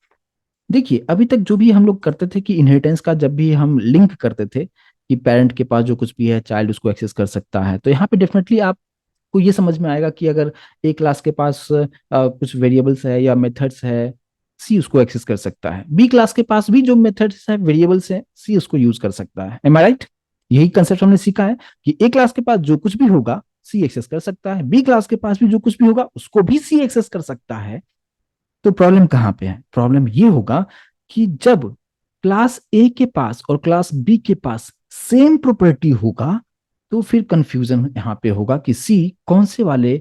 देखिए अभी तक जो भी हम लोग करते थे कि इनहेरिटेंस का जब भी हम लिंक करते थे कि पेरेंट के पास जो कुछ भी है चाइल्ड उसको एक्सेस कर सकता है, तो यहाँ पे डेफिनेटली आपको ये समझ में आएगा कि अगर ए क्लास के पास कुछ वेरिएबल्स है या मेथड्स है, सी उसको एक्सेस कर सकता है। बी क्लास के पास भी जो मेथड्स है, वेरिएबल्स है, सी उसको यूज कर सकता है। एम आई राइट? यही कंसेप्ट हमने सीखा है कि ए क्लास के पास जो कुछ भी होगा सी एक्सेस कर सकता है, बी क्लास के पास भी जो कुछ भी होगा उसको भी सी एक्सेस कर सकता है। तो प्रॉब्लम कहां पे है, प्रॉब्लम ये होगा कि जब क्लास ए के पास और क्लास बी के पास सेम प्रॉपर्टी होगा तो फिर कंफ्यूजन यहां पे होगा कि सी कौन से वाले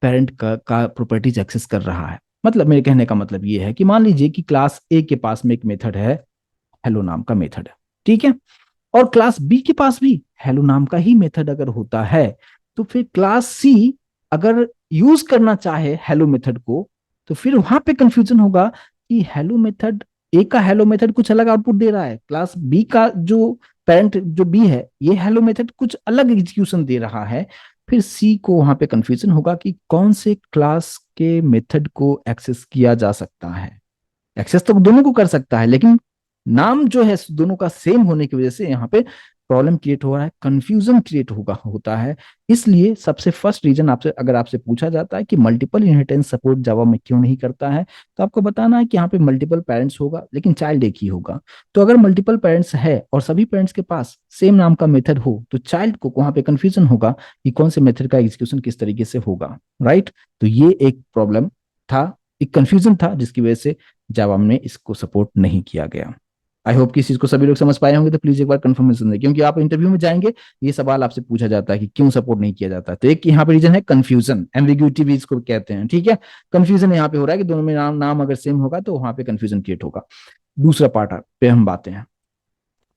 पेरेंट का प्रॉपर्टीज एक्सेस कर रहा है। मतलब मेरे कहने का मतलब ये है कि मान लीजिए कि क्लास ए के पास में एक मेथड है, हेलो नाम का मेथड है। ठीक है, और क्लास बी के पास भी हेलो नाम का ही मेथड अगर होता है, तो फिर क्लास सी अगर यूज करना चाहे हेलो मेथड को, तो फिर वहां पे कंफ्यूजन होगा कि हेलो मेथड, ए का हेलो मेथड कुछ अलग आउटपुट दे रहा है, क्लास बी का जो पेरेंट जो बी है ये हेलो मेथड कुछ अलग एग्जीक्यूशन दे रहा है। फिर सी को वहां पे कंफ्यूजन होगा कि कौन से क्लास के मेथड को एक्सेस किया जा सकता है। एक्सेस तो दोनों को कर सकता है, लेकिन नाम जो है दोनों का सेम होने की वजह से यहाँ पे प्रॉब्लम क्रिएट हो रहा है, कंफ्यूजन क्रिएट होता है। इसलिए सबसे फर्स्ट रीजन आपसे अगर आपसे पूछा जाता है कि मल्टीपल इनहेरिटेंस सपोर्ट जावा में क्यों नहीं करता है, तो आपको बताना है कि यहाँ पे मल्टीपल पेरेंट्स होगा लेकिन चाइल्ड एक ही होगा। तो अगर मल्टीपल पेरेंट्स है और सभी पेरेंट्स के पास सेम नाम का मेथड हो तो चाइल्ड को वहां पे कंफ्यूजन होगा कि कौन से मेथड का एग्जीक्यूशन किस तरीके से होगा, राइट। तो ये एक प्रॉब्लम था, एक कंफ्यूजन था जिसकी वजह से जावा में इसको सपोर्ट नहीं किया गया। आई होप कि इस चीज को सभी लोग समझ पाए होंगे, तो प्लीज एक बार कंफर्मेशन दें, क्योंकि आप इंटरव्यू में जाएंगे ये सवाल आपसे पूछा जाता है कि क्यों सपोर्ट नहीं किया जाता। तो एक यहाँ पे रीजन है कंफ्यूजन, एम्बिग्यूटी भी इसको कहते हैं, ठीक है। कंफ्यूजन यहाँ पे हो रहा है कि दोनों में नाम अगर सेम होगा तो वहां पे कंफ्यूजन क्रिएट होगा। दूसरा पार्ट पे हम बातें हैं।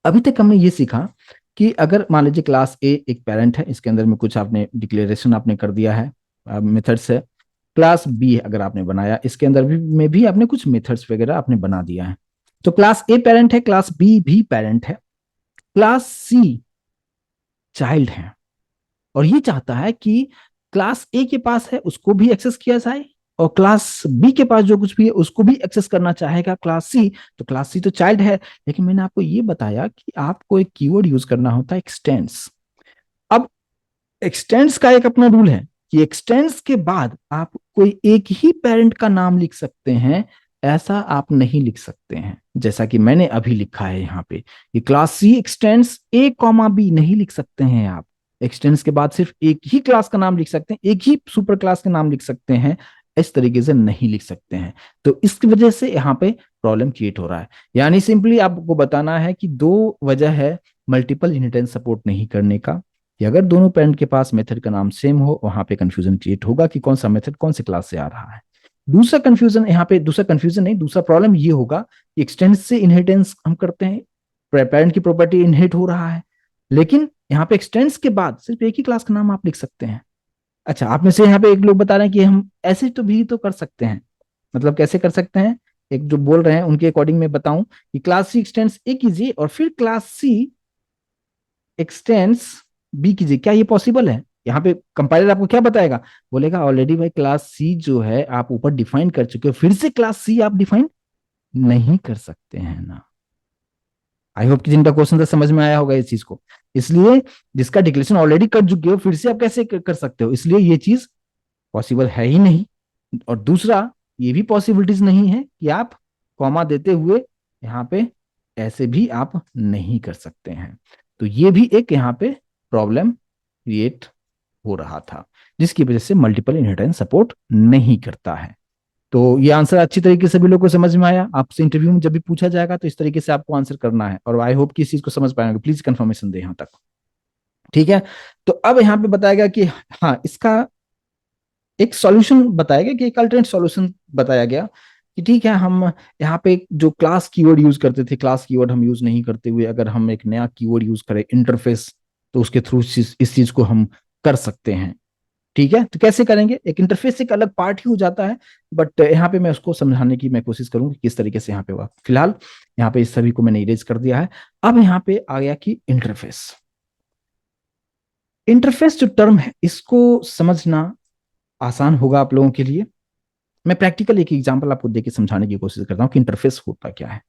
अभी तक हमने ये सीखा कि अगर मान लीजिए क्लास ए एक पेरेंट है, इसके अंदर में कुछ आपने डिक्लेरेशन आपने कर दिया है मेथड्स है। क्लास बी अगर आपने बनाया, इसके अंदर भी आपने कुछ मेथड्स वगैरह आपने बना दिया है। तो क्लास ए पेरेंट है, क्लास बी भी पेरेंट है, क्लास सी चाइल्ड है, और ये चाहता है कि क्लास ए के पास है उसको भी एक्सेस किया जाए और क्लास बी के पास जो कुछ भी है उसको भी एक्सेस करना चाहेगा क्लास सी। तो क्लास सी तो चाइल्ड है, लेकिन मैंने आपको ये बताया कि आपको एक कीवर्ड यूज करना होता है एक्सटेंस। अब एक्सटेंस का एक अपना रूल है कि एक्सटेंस के बाद आप कोई एक ही पेरेंट का नाम लिख सकते हैं, ऐसा आप नहीं लिख सकते हैं जैसा कि मैंने अभी लिखा है यहाँ पे कि क्लास सी एक्सटेंस ए कॉमा बी नहीं लिख सकते हैं आप। एक्सटेंस के बाद सिर्फ एक ही क्लास का नाम लिख सकते हैं, एक ही सुपर क्लास का नाम लिख सकते हैं, इस तरीके से नहीं लिख सकते हैं। तो इसकी वजह से यहाँ पे प्रॉब्लम क्रिएट हो रहा है। यानी सिंपली आपको बताना है कि दो वजह है मल्टीपल इनहेरिटेंस सपोर्ट नहीं करने का, कि अगर दोनों पेरेंट के पास मेथड का नाम सेम हो वहां पे कंफ्यूजन क्रिएट होगा कि कौन सा मेथड कौन से क्लास से आ रहा है। दूसरा कंफ्यूजन यहाँ पे, दूसरा कंफ्यूजन नहीं, दूसरा प्रॉब्लम ये होगा कि एक्सटेंस से इनहेरिटेंस हम करते हैं, पेरेंट की प्रॉपर्टी इनहेरिट हो रहा है, लेकिन यहाँ पे एक्सटेंस के बाद सिर्फ एक ही क्लास का नाम आप लिख सकते हैं। अच्छा, आप में से यहाँ पे एक लोग बता रहे हैं कि हम ऐसे तो भी तो कर सकते हैं। मतलब कैसे कर सकते हैं? एक जो बोल रहे हैं उनके अकॉर्डिंग मैं बताऊं कि क्लास सी एक्सटेंस ए कीजिए और फिर क्लास सी एक्सटेंस बी कीजिए। क्या ये पॉसिबल है? यहाँ पे कंपाइलर आपको क्या बताएगा? बोलेगा ऑलरेडी भाई क्लास सी जो है आप ऊपर डिफाइन कर चुके हो, फिर से क्लास सी आप डिफाइन नहीं कर सकते हैं ना। आई होप कि जिनका क्वेश्चन था समझ में आया होगा इस चीज को। इसलिए जिसका डिक्लेरेशन ऑलरेडी कर चुके हो फिर से आप कैसे कर सकते हो? इसलिए ये चीज पॉसिबल है ही नहीं। और दूसरा, ये भी पॉसिबिलिटीज नहीं है कि आप कॉमा देते हुए यहाँ पे ऐसे भी आप नहीं कर सकते हैं। तो ये भी एक यहाँ पे प्रॉब्लम क्रिएट हो रहा था जिसकी वजह से मल्टीपल इनहेरिटेंस सपोर्ट नहीं करता है। तो ये आंसर अच्छी तरीके से भी लोगों को समझ में आया। आपसे इंटरव्यू में जब भी पूछा जाएगा तो इस तरीके से आपको आंसर करना है, और आई होप कि इस चीज को समझ पाएंगे। प्लीज कंफर्मेशन दे यहाँ तक, ठीक है। तो अब यहाँ पे बताया गया कि हाँ, इसका एक सॉल्यूशन बताया गया कि एक अल्टरनेट सॉल्यूशन बताया गया कि ठीक है, हम यहाँ पे जो क्लास कीवर्ड यूज करते थे, क्लास कीवर्ड हम यूज नहीं करते हुए अगर हम एक नया कीवर्ड यूज करें इंटरफेस, तो उसके थ्रू इस चीज को हम कर सकते हैं। ठीक है, तो कैसे करेंगे? एक इंटरफेस एक अलग पार्ट ही हो जाता है, बट यहाँ पे मैं उसको समझाने की मैं कोशिश करूंगी किस तरीके से यहाँ पे हुआ। फिलहाल यहाँ पे इस सभी को मैंने इरेज कर दिया है। अब यहाँ पे आ गया कि इंटरफेस। इंटरफेस जो टर्म है इसको समझना आसान होगा आप लोगों के लिए। मैं प्रैक्टिकल एक एग्जांपल आपको देके समझाने की कोशिश करता हूँ कि इंटरफेस होता क्या है।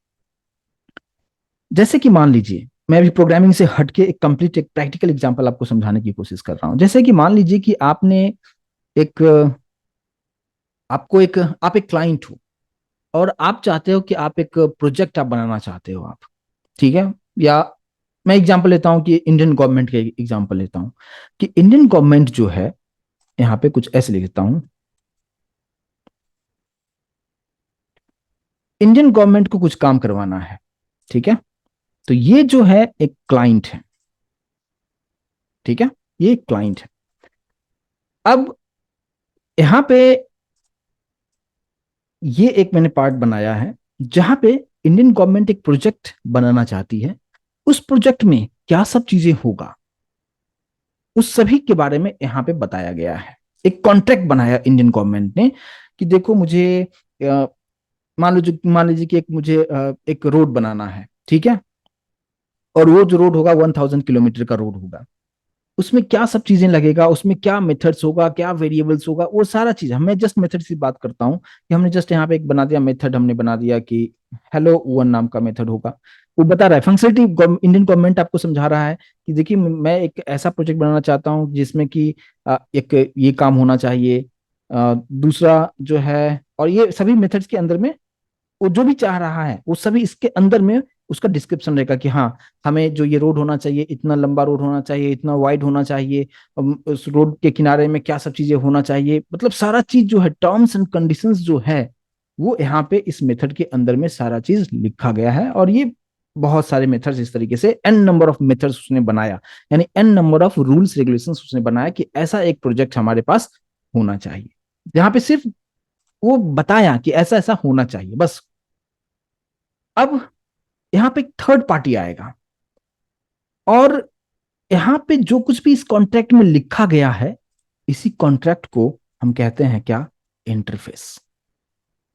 जैसे कि मान लीजिए, मैं अभी प्रोग्रामिंग से हटके एक कंप्लीट एक प्रैक्टिकल एग्जांपल आपको समझाने की कोशिश कर रहा हूँ। जैसे कि मान लीजिए कि आपने एक आपको एक आप एक क्लाइंट हो और आप चाहते हो कि आप एक प्रोजेक्ट आप बनाना चाहते हो आप, ठीक है। या मैं एग्जांपल लेता हूं कि इंडियन गवर्नमेंट के एग्जांपल लेता हूं कि इंडियन गवर्नमेंट जो है, यहाँ पे कुछ ऐसे लिखता हूं, इंडियन गवर्नमेंट को कुछ काम करवाना है, ठीक है। तो ये जो है एक क्लाइंट है, ठीक है, ये एक क्लाइंट है। अब यहाँ पे ये एक मैंने पार्ट बनाया है जहां पे इंडियन गवर्नमेंट एक प्रोजेक्ट बनाना चाहती है। उस प्रोजेक्ट में क्या सब चीजें होगा उस सभी के बारे में यहाँ पे बताया गया है। एक कॉन्ट्रैक्ट बनाया इंडियन गवर्नमेंट ने कि देखो मुझे मान लीजिए कि एक मुझे एक रोड बनाना है, ठीक है। और वो जो रोड होगा 1000 किलोमीटर का रोड होगा। उसमें क्या सब चीजें लगेगा, उसमें क्या मेथड्स होगा, क्या वेरिएबल्स होगा, वो सारा चीज। मैं जस्ट मेथड की बात करता हूँ कि हमने जस्ट यहाँ पे एक बना दिया मेथड, हमने बना दिया कि हेलो वन नाम का मेथड होगा। वो बता रहा है फंक्शनलिटी, इंडियन गवर्नमेंट आपको समझा रहा है कि देखिए मैं एक ऐसा प्रोजेक्ट बनाना चाहता हूँ जिसमें कि एक ये काम होना चाहिए, दूसरा जो है, और ये सभी मेथड्स के अंदर में वो जो भी चाह रहा है वो सभी इसके अंदर में उसका डिस्क्रिप्शन रहेगा कि हाँ हमें जो ये रोड होना चाहिए, इतना लंबा रोड होना चाहिए, इतना वाइड होना चाहिए, उस रोड के किनारे में क्या सब चीजें होना चाहिए, मतलब सारा चीज जो है, टर्म्स एंड कंडीशंस जो है, वो यहाँ पे इस मेथड के अंदर में सारा चीज लिखा गया है। और ये बहुत सारे मेथड्स इस तरीके से एन नंबर ऑफ मेथड्स उसने बनाया, यानी n number of rules regulations उसने बनाया कि ऐसा एक प्रोजेक्ट हमारे पास होना चाहिए, जहां पे सिर्फ वो बताया कि ऐसा ऐसा होना चाहिए बस। अब यहां पे एक थर्ड पार्टी आएगा, और यहां पे जो कुछ भी इस कॉन्ट्रैक्ट में लिखा गया है, इसी कॉन्ट्रैक्ट को हम कहते हैं क्या, इंटरफेस।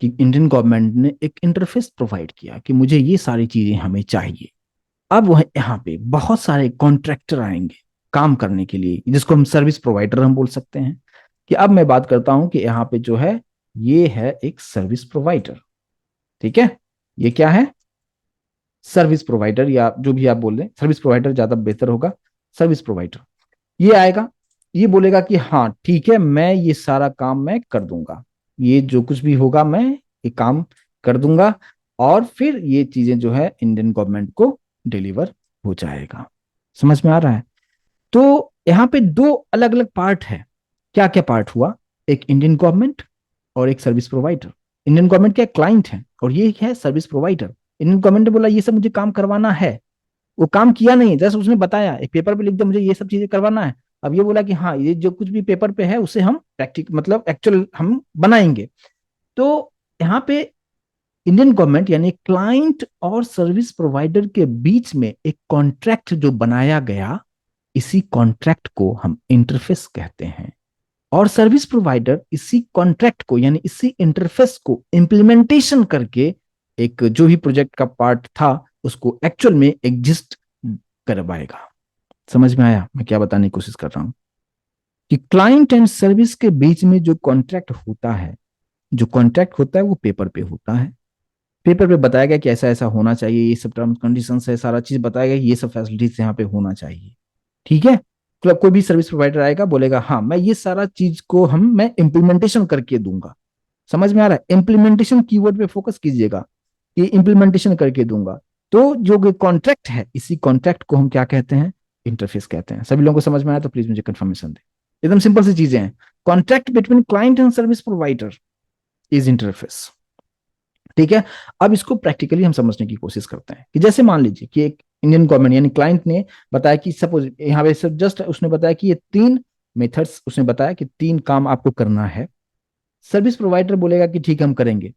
कि इंडियन गवर्नमेंट ने एक इंटरफेस प्रोवाइड किया कि मुझे ये सारी चीजें हमें चाहिए। अब वह यहाँ पे बहुत सारे कॉन्ट्रैक्टर आएंगे काम करने के लिए, जिसको हम सर्विस प्रोवाइडर हम बोल सकते हैं। कि अब मैं बात करता हूं कि यहाँ पे जो है, ये है एक सर्विस प्रोवाइडर। ठीक है, ये क्या है, सर्विस प्रोवाइडर, या जो भी आप बोल रहे हैं, सर्विस प्रोवाइडर ज्यादा बेहतर होगा। सर्विस प्रोवाइडर ये आएगा, ये बोलेगा कि हाँ ठीक है, मैं ये सारा काम मैं कर दूंगा, ये जो कुछ भी होगा मैं ये काम कर दूंगा, और फिर ये चीजें जो है इंडियन गवर्नमेंट को डिलीवर हो जाएगा। समझ में आ रहा है? तो यहाँ पे दो अलग अलग पार्ट है। क्या क्या पार्ट हुआ, एक इंडियन गवर्नमेंट और एक सर्विस प्रोवाइडर। इंडियन गवर्नमेंट क्या क्लाइंट है, और ये है सर्विस प्रोवाइडर। इंडियन गवर्नमेंट ने बोला ये सब मुझे काम करवाना है, वो काम किया नहीं, जस्ट उसने बताया एक पेपर पे लिख दे मुझे ये सब चीजें करवाना है। अब ये बोला कि हाँ ये जो कुछ भी पेपर पे है उसे हम प्रैक्टिक मतलब एक्चुअल हम बनाएंगे। तो यहाँ पे इंडियन गवर्नमेंट यानी क्लाइंट और सर्विस प्रोवाइडर के बीच में एक कॉन्ट्रैक्ट जो बनाया गया, इसी कॉन्ट्रैक्ट को हम इंटरफेस कहते हैं। और सर्विस प्रोवाइडर इसी कॉन्ट्रैक्ट को यानी इसी इंटरफेस को इम्प्लीमेंटेशन करके एक जो भी प्रोजेक्ट का पार्ट था उसको एक्चुअल में एग्जिस्ट करवाएगा। समझ में आया मैं क्या बताने की कोशिश कर रहा हूं? कि क्लाइंट एंड सर्विस के बीच में जो कॉन्ट्रैक्ट होता है, जो कॉन्ट्रैक्ट होता है वो पेपर पे होता है। पेपर पे बताया गया कि ऐसा ऐसा होना चाहिए, ये सब टर्म्स कंडीशन है, सारा चीज बताया गया, ये सब फैसिलिटीज यहाँ पे होना चाहिए। ठीक है, तो अब कोई भी सर्विस प्रोवाइडर आएगा बोलेगा हाँ मैं ये सारा चीज को मैं इम्प्लीमेंटेशन करके दूंगा। समझ में आ रहा है? इम्प्लीमेंटेशन कीवर्ड पे फोकस कीजिएगा कि इम्प्लीमेंटेशन करके दूंगा। तो जो कॉन्ट्रैक्ट है, इसी कॉन्ट्रैक्ट को हम क्या कहते हैं, इंटरफेस कहते हैं। सभी लोगों को समझ में आया तो प्लीज मुझे कंफर्मेशन दें। एकदम सिंपल सी चीजें हैं। Contract between client and service provider is interface. ठीक है, अब इसको प्रैक्टिकली हम समझने की कोशिश करते हैं कि जैसे मान लीजिए कि एक इंडियन गवर्नमेंट यानी क्लाइंट ने बताया कि सपोज यहाँ पे सिर्फ जस्ट उसने बताया कि ये तीन मेथड्स, उसने बताया कि तीन काम आपको करना है। सर्विस प्रोवाइडर बोलेगा कि ठीक है हम करेंगे।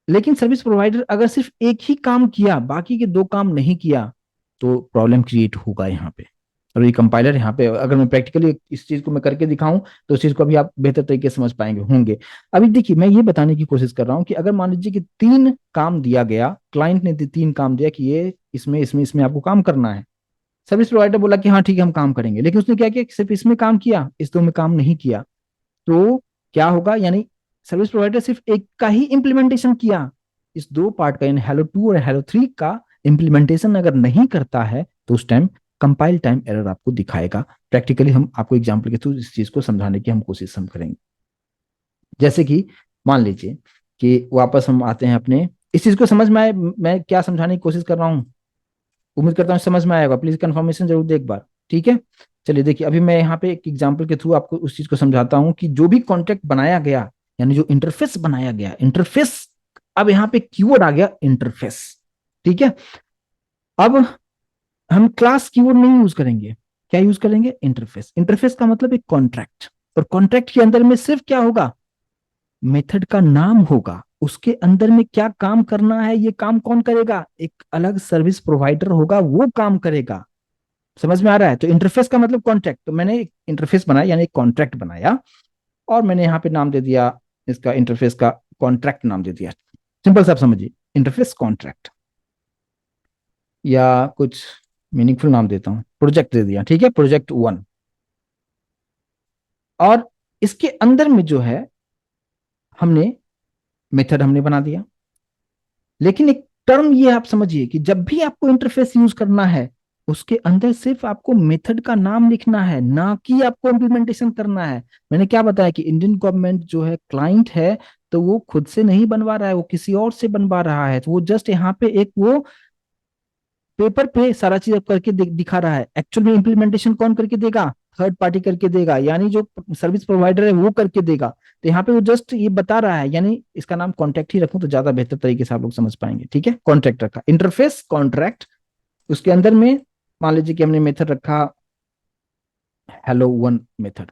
लेकिन सर्विस प्रोवाइडर अगर सिर्फ एक ही काम किया, बाकी के दो काम नहीं किया, तो प्रॉब्लम क्रिएट होगा यहाँ पे। और ये कंपाइलर यहाँ पे अगर मैं प्रैक्टिकली इस चीज को मैं करके दिखाऊं तो इस चीज को अभी आप बेहतर तरीके से समझ पाएंगे होंगे। अभी देखिए मैं ये बताने की कोशिश कर रहा हूँ कि अगर मान लीजिए कि तीन काम दिया गया, क्लाइंट ने तीन काम दिया कि ये इसमें इसमें इसमें आपको काम करना है। सर्विस प्रोवाइडर बोला कि हाँ ठीक है हम काम करेंगे, लेकिन उसने क्या किया, सिर्फ इसमें काम किया, इस दो में काम नहीं किया। तो क्या होगा, यानी सर्विस प्रोवाइडर सिर्फ एक का ही इंप्लीमेंटेशन किया, इस दो पार्ट का यानी हेलो 2 और हेलो 3 का इंप्लीमेंटेशन अगर नहीं करता है तो उस टाइम कंपाइल टाइम एरर आपको दिखाएगा। प्रैक्टिकली हम आपको एग्जांपल के थ्रू इस चीज को समझाने की हम कोशिश हम करेंगे। जैसे कि मान लीजिए कि वापस हम आते हैं अपने, इस चीज को समझ में आए मैं क्या समझाने की कोशिश कर रहा हूँ? उम्मीद करता हूँ समझ में आएगा, प्लीज कंफर्मेशन जरूर दे एक बार। ठीक है, चलिए देखिए अभी मैं यहाँ पे एक एग्जांपल के थ्रू आपको उस चीज को समझाता हूँ कि जो भी कॉन्ट्रैक्ट बनाया गया यानी जो इंटरफेस बनाया गया, इंटरफेस, अब यहाँ पे कीवर्ड आ गया इंटरफेस। ठीक है, अब हम क्लास कीवर्ड नहीं यूज करेंगे, क्या यूज करेंगे, इंटरफेस। इंटरफेस का मतलब एक कॉन्ट्रैक्ट, और कॉन्ट्रैक्ट के अंदर में सिर्फ क्या होगा, मेथड का नाम होगा, उसके अंदर में क्या काम करना है, ये काम कौन करेगा, एक अलग सर्विस प्रोवाइडर होगा वो काम करेगा। समझ में आ रहा है? तो इंटरफेस का मतलब कॉन्ट्रैक्ट, तो मैंने एक इंटरफेस बनाया यानी एक कॉन्ट्रैक्ट बनाया, और मैंने यहाँ पे नाम दे दिया इसका, इंटरफेस का कॉन्ट्रैक्ट नाम दे दिया। सिंपल सा आप समझिए, इंटरफेस कॉन्ट्रैक्ट, या कुछ मीनिंगफुल नाम देता हूँ, प्रोजेक्ट दे दिया। ठीक है, प्रोजेक्ट 1। और इसके अंदर में जो है हमने मेथड हमने बना दिया। लेकिन एक टर्म ये आप समझिए कि जब भी आपको इंटरफेस यूज करना है उसके अंदर सिर्फ आपको मेथड का नाम लिखना है, ना कि आपको इम्प्लीमेंटेशन करना है। मैंने क्या बताया कि इंडियन गवर्नमेंट जो है क्लाइंट है, तो वो खुद से नहीं बनवा रहा है, वो किसी और से बनवा रहा है। तो वो जस्ट यहाँ पे एक वो पेपर पे सारा चीज करके दिखा रहा है। एक्चुअल में इम्प्लीमेंटेशन कौन करके देगा? थर्ड पार्टी करके देगा, यानी जो सर्विस प्रोवाइडर है वो करके देगा। तो यहाँ पे वो जस्ट ये बता रहा है, यानी इसका नाम कॉन्ट्रैक्ट ही रखूं तो ज्यादा बेहतर तरीके से आप लोग समझ पाएंगे। ठीक है, कॉन्ट्रैक्ट रखा, इंटरफेस कॉन्ट्रैक्ट। उसके अंदर में मान लीजिए कि हमने मेथड रखा हेलो वन मेथड।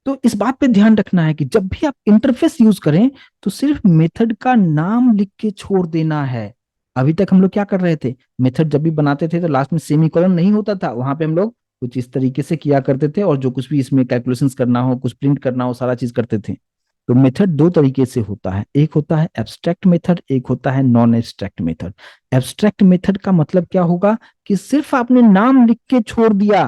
तो इस बात पे ध्यान रखना है कि जब भी आप इंटरफेस यूज करें तो सिर्फ मेथड का नाम लिख के छोड़ देना है। अभी तक हम लोग क्या कर रहे थे, मेथड जब भी बनाते थे तो लास्ट में सेमीकोलन नहीं होता था, वहां पे हम लोग कुछ इस तरीके से किया करते थे, और जो कुछ भी इसमें कैलकुलेशंस करना हो, कुछ प्रिंट करना हो, सारा चीज करते थे। तो मेथड दो तरीके से होता है, एक होता है एब्स्ट्रैक्ट मेथड, एक होता है non abstract method. Abstract method का मतलब क्या होगा कि सिर्फ आपने नाम लिख के छोड़ दिया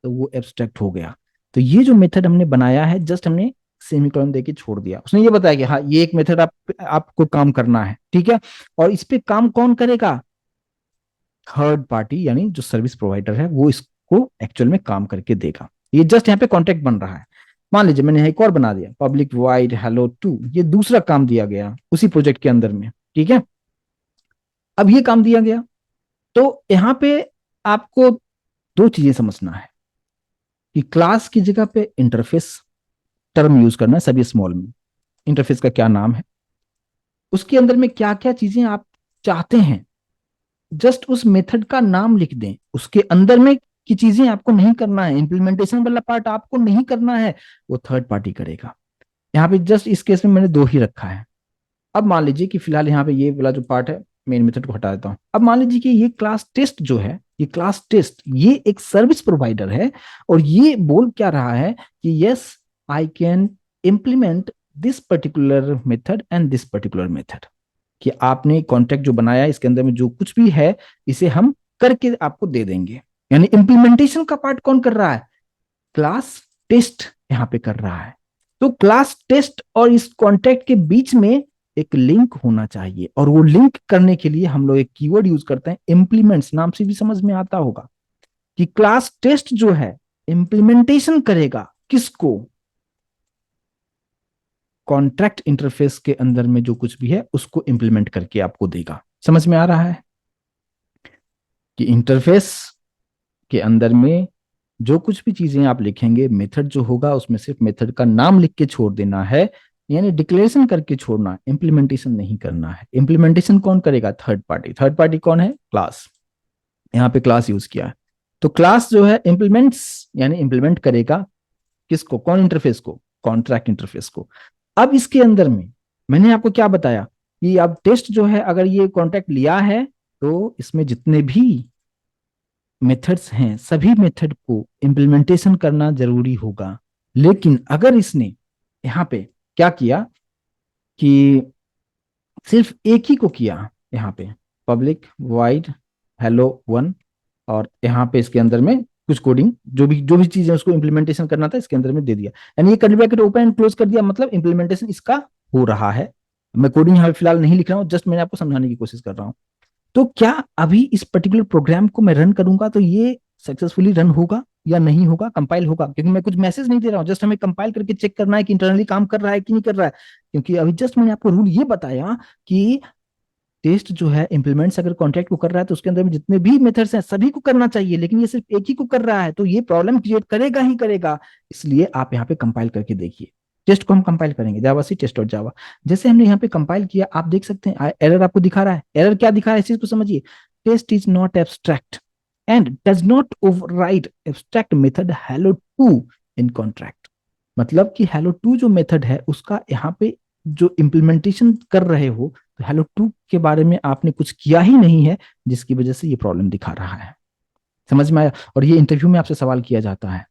तो वो एब्स्ट्रैक्ट हो गया। तो ये जो मेथड हमने बनाया है, जस्ट हमने सेमीकोलन देके छोड़ दिया। उसने ये बताया कि हाँ ये एक मेथड आपको काम करना है, ठीक है। और इस पे काम कौन करेगा? थर्ड पार्टी, यानी जो सर्विस प्रोवाइडर है वो इसको एक्चुअल में काम करके देगा। ये जस्ट यहाँ पे कॉन्ट्रैक्ट बन रहा है। मान लीजिए मैंने एक और बना दिया, पब्लिक वाइड हेलो टू, ये दूसरा काम दिया गया उसी प्रोजेक्ट के अंदर में, ठीक है। अब ये काम दिया गया, तो यहाँ पे आपको दो चीजें समझना है कि क्लास की जगह पे इंटरफेस टर्म यूज करना है सभी स्मॉल में। इंटरफेस का क्या नाम है, उसके अंदर में क्या क्या चीजें आप चाहते हैं, जस्ट उस मेथड का नाम लिख दें। उसके अंदर में की चीजें आपको नहीं करना है, इंप्लीमेंटेशन वाला पार्ट आपको नहीं करना है, वो थर्ड पार्टी करेगा। यहाँ पे जस्ट इस केस में मैंने दो ही रखा है। अब मान लीजिए कि फिलहाल यहाँ पे ये वाला जो पार्ट है मेन मेथड को हटा देता हूँ। अब मान लीजिए कि ये क्लास टेस्ट जो है, ये क्लास टेस्ट ये एक सर्विस प्रोवाइडर है, और ये बोल क्या रहा है कि yes I can implement this particular method and this particular method. कि आपने कॉन्ट्रैक्ट जो बनाया है इसके अंदर में जो कुछ भी है इसे हम करके आपको दे देंगे। यानी इंप्लीमेंटेशन का पार्ट कौन कर रहा है? क्लास टेस्ट यहाँ पे कर रहा है। तो क्लास टेस्ट और इस कॉन्ट्रैक्ट के बीच में एक लिंक होना चाहिए, और वो लिंक करने के लिए हम लोग एक कीवर्ड यूज करते हैं इंप्लीमेंट्स। नाम से भी समझ में आता होगा कि क्लास टेस्ट जो है इंप्लीमेंटेशन करेगा किसको? कॉन्ट्रैक्ट इंटरफेस के अंदर में जो कुछ भी है उसको इंप्लीमेंट करके आपको देगा। समझ में आ रहा है कि इंटरफेस के अंदर में जो कुछ भी चीजें आप लिखेंगे, मेथड जो होगा उसमें सिर्फ मेथड का नाम लिख के छोड़ देना है, यानी डिक्लेरेशन करके छोड़ना, इंप्लीमेंटेशन नहीं करना है। इंप्लीमेंटेशन कौन करेगा? Third party. थर्ड पार्टी कौन है? क्लास। यहाँ पे क्लास यूज किया है। तो क्लास जो है इंप्लीमेंट्स, यानी इंप्लीमेंट करेगा किसको? कौन इंटरफेस को? कॉन्ट्रैक्ट इंटरफेस को। अब इसके अंदर में मैंने आपको क्या बताया कि अब टेस्ट जो है अगर ये कॉन्ट्रैक्ट लिया है तो इसमें जितने भी मेथड्स हैं सभी मेथड को इंप्लीमेंटेशन करना जरूरी होगा। लेकिन अगर इसने यहाँ पे क्या किया कि सिर्फ एक ही को किया, यहाँ पे पब्लिक वाइड हेलो वन, और यहाँ पे इसके अंदर में कुछ कोडिंग जो भी चीजें उसको इंप्लीमेंटेशन करना था इसके अंदर में दे दिया, यानी ये curly bracket open and close कर दिया, मतलब इंप्लीमेंटेशन इसका हो रहा है। मैं कोडिंग यहाँ फिलहाल नहीं लिख रहा हूँ, जस्ट मैंने आपको समझाने की कोशिश कर रहा हूँ। तो क्या अभी इस पर्टिकुलर प्रोग्राम को मैं रन करूंगा तो ये सक्सेसफुली रन होगा या नहीं होगा, कंपाइल होगा? क्योंकि मैं कुछ मैसेज नहीं दे रहा हूँ, जस्ट हमें कंपाइल करके चेक करना है कि इंटरनली काम कर रहा है कि नहीं कर रहा है। क्योंकि अभी जस्ट मैंने आपको रूल ये बताया कि टेस्ट जो है इंप्लीमेंट्स अगर कॉन्ट्रैक्ट को कर रहा है तो उसके अंदर में जितने भी मेथड्स हैं सभी को करना चाहिए, लेकिन ये सिर्फ एक ही को कर रहा है तो ये प्रॉब्लम क्रिएट करेगा ही करेगा। इसलिए आप यहाँ पे कंपाइल करके देखिए। टेस्ट को हम कंपाइल करेंगे जावा सी टेस्ट डॉट जावा। जैसे हमने यहाँ पे कंपाइल किया आप देख सकते हैं एरर आपको दिखा रहा है। एरर क्या दिखा रहा है इस चीज को समझिए, test is not abstract and does not override abstract method hello two in contract. मतलब कि हेलो टू जो मेथड है उसका यहाँ पे जो इम्प्लीमेंटेशन कर रहे हो तो हेलो टू के बारे में आपने कुछ किया ही नहीं है, जिसकी वजह से ये प्रॉब्लम दिखा रहा है। समझ में आया? और ये इंटरव्यू में आपसे सवाल किया जाता है,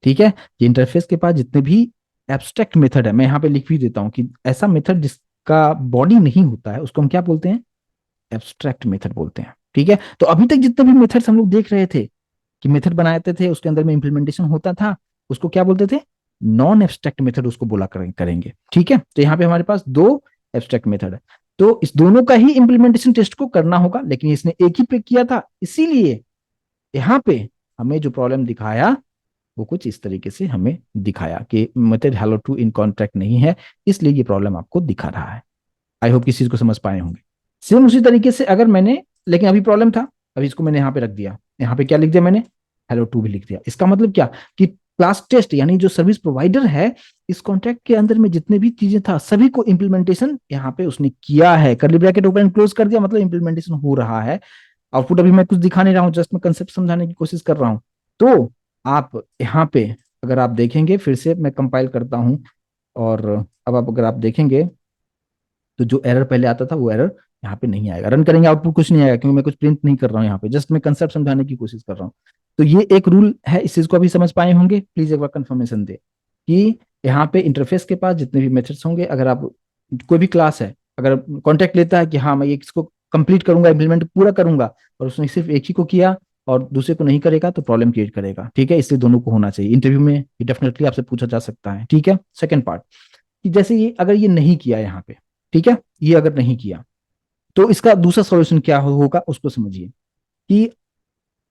ठीक है। ये इंटरफेस के पास जितने भी एब्स्ट्रैक्ट मेथड है, मैं यहाँ पे लिख भी देता हूँ कि ऐसा मेथड जिसका बॉडी नहीं होता है उसको हम क्या बोलते हैं? एब्स्ट्रैक्ट मेथड बोलते हैं, ठीक है। तो अभी तक जितने भी मेथड्स हम लोग देख रहे थे कि मेथड बनाते थे उसके अंदर में इंप्लीमेंटेशन होता था, उसको क्या बोलते थे? नॉन एब्स्ट्रैक्ट मेथड उसको बोला करेंगे। ठीक है, तो यहाँ पे हमारे पास दो एब्स्ट्रैक्ट मेथड है, तो इस दोनों का ही इंप्लीमेंटेशन टेस्ट को करना होगा, लेकिन इसने एक ही पे किया था, इसीलिए यहाँ पे हमें जो प्रॉब्लम दिखाया वो कुछ इस तरीके से हमें दिखाया कि method hello two in contract नहीं है, इसलिए ये प्रॉब्लम आपको दिखा रहा है। आई होप किस चीज को समझ पाए होंगे। सेम उसी तरीके से अगर मैंने, लेकिन अभी प्रॉब्लम था, अभी इसको मैंने यहाँ पे रख दिया, यहाँ पे क्या लिख दिया मैंने, हेलो टू भी लिख दिया। इसका मतलब क्या कि क्लास टेस्ट यानी जो सर्विस प्रोवाइडर है, इस कॉन्ट्रैक्ट के अंदर में जितने भी चीजें था सभी को इंप्लीमेंटेशन यहाँ पे उसने किया है। कर्ली ब्रैकेट ओपन क्लोज कर दिया, मतलब इंप्लीमेंटेशन हो रहा है। आउटपुट अभी मैं कुछ दिखा नहीं रहा हूँ, जस्ट मैं कंसेप्ट समझाने की कोशिश कर रहा हूँ। तो आप यहाँ पे अगर आप देखेंगे, फिर से मैं कंपाइल करता हूँ, और अब आप अगर आप देखेंगे तो जो एरर पहले आता था वो एरर यहाँ पे नहीं आएगा। रन करेंगे आउटपुट कुछ नहीं आएगा, क्योंकि मैं कुछ प्रिंट नहीं कर रहा हूँ यहाँ पे, जस्ट मैं कंसेप्ट समझाने की कोशिश कर रहा हूँ। तो ये एक रूल है, इस चीज को अभी समझ पाए होंगे। प्लीज एक बार कंफर्मेशन दे कि यहाँ पे इंटरफेस के पास जितने भी मेथड्स होंगे, अगर आप कोई भी क्लास है अगर कॉन्टेक्ट लेता है कि हाँ मैं ये इसको कंप्लीट करूंगा, इम्प्लीमेंट पूरा करूंगा, और उसने सिर्फ एक ही को किया और दूसरे को नहीं करेगा तो प्रॉब्लम क्रिएट करेगा। ठीक है, इसलिए दोनों को होना चाहिए। इंटरव्यू में ये डेफिनेटली आपसे पूछा जा सकता है। ठीक है, सेकंड पार्ट, कि जैसे ये अगर ये नहीं किया यहाँ पे, ठीक है, ये अगर नहीं किया तो इसका दूसरा सॉल्यूशन क्या होगा उसको समझिए। कि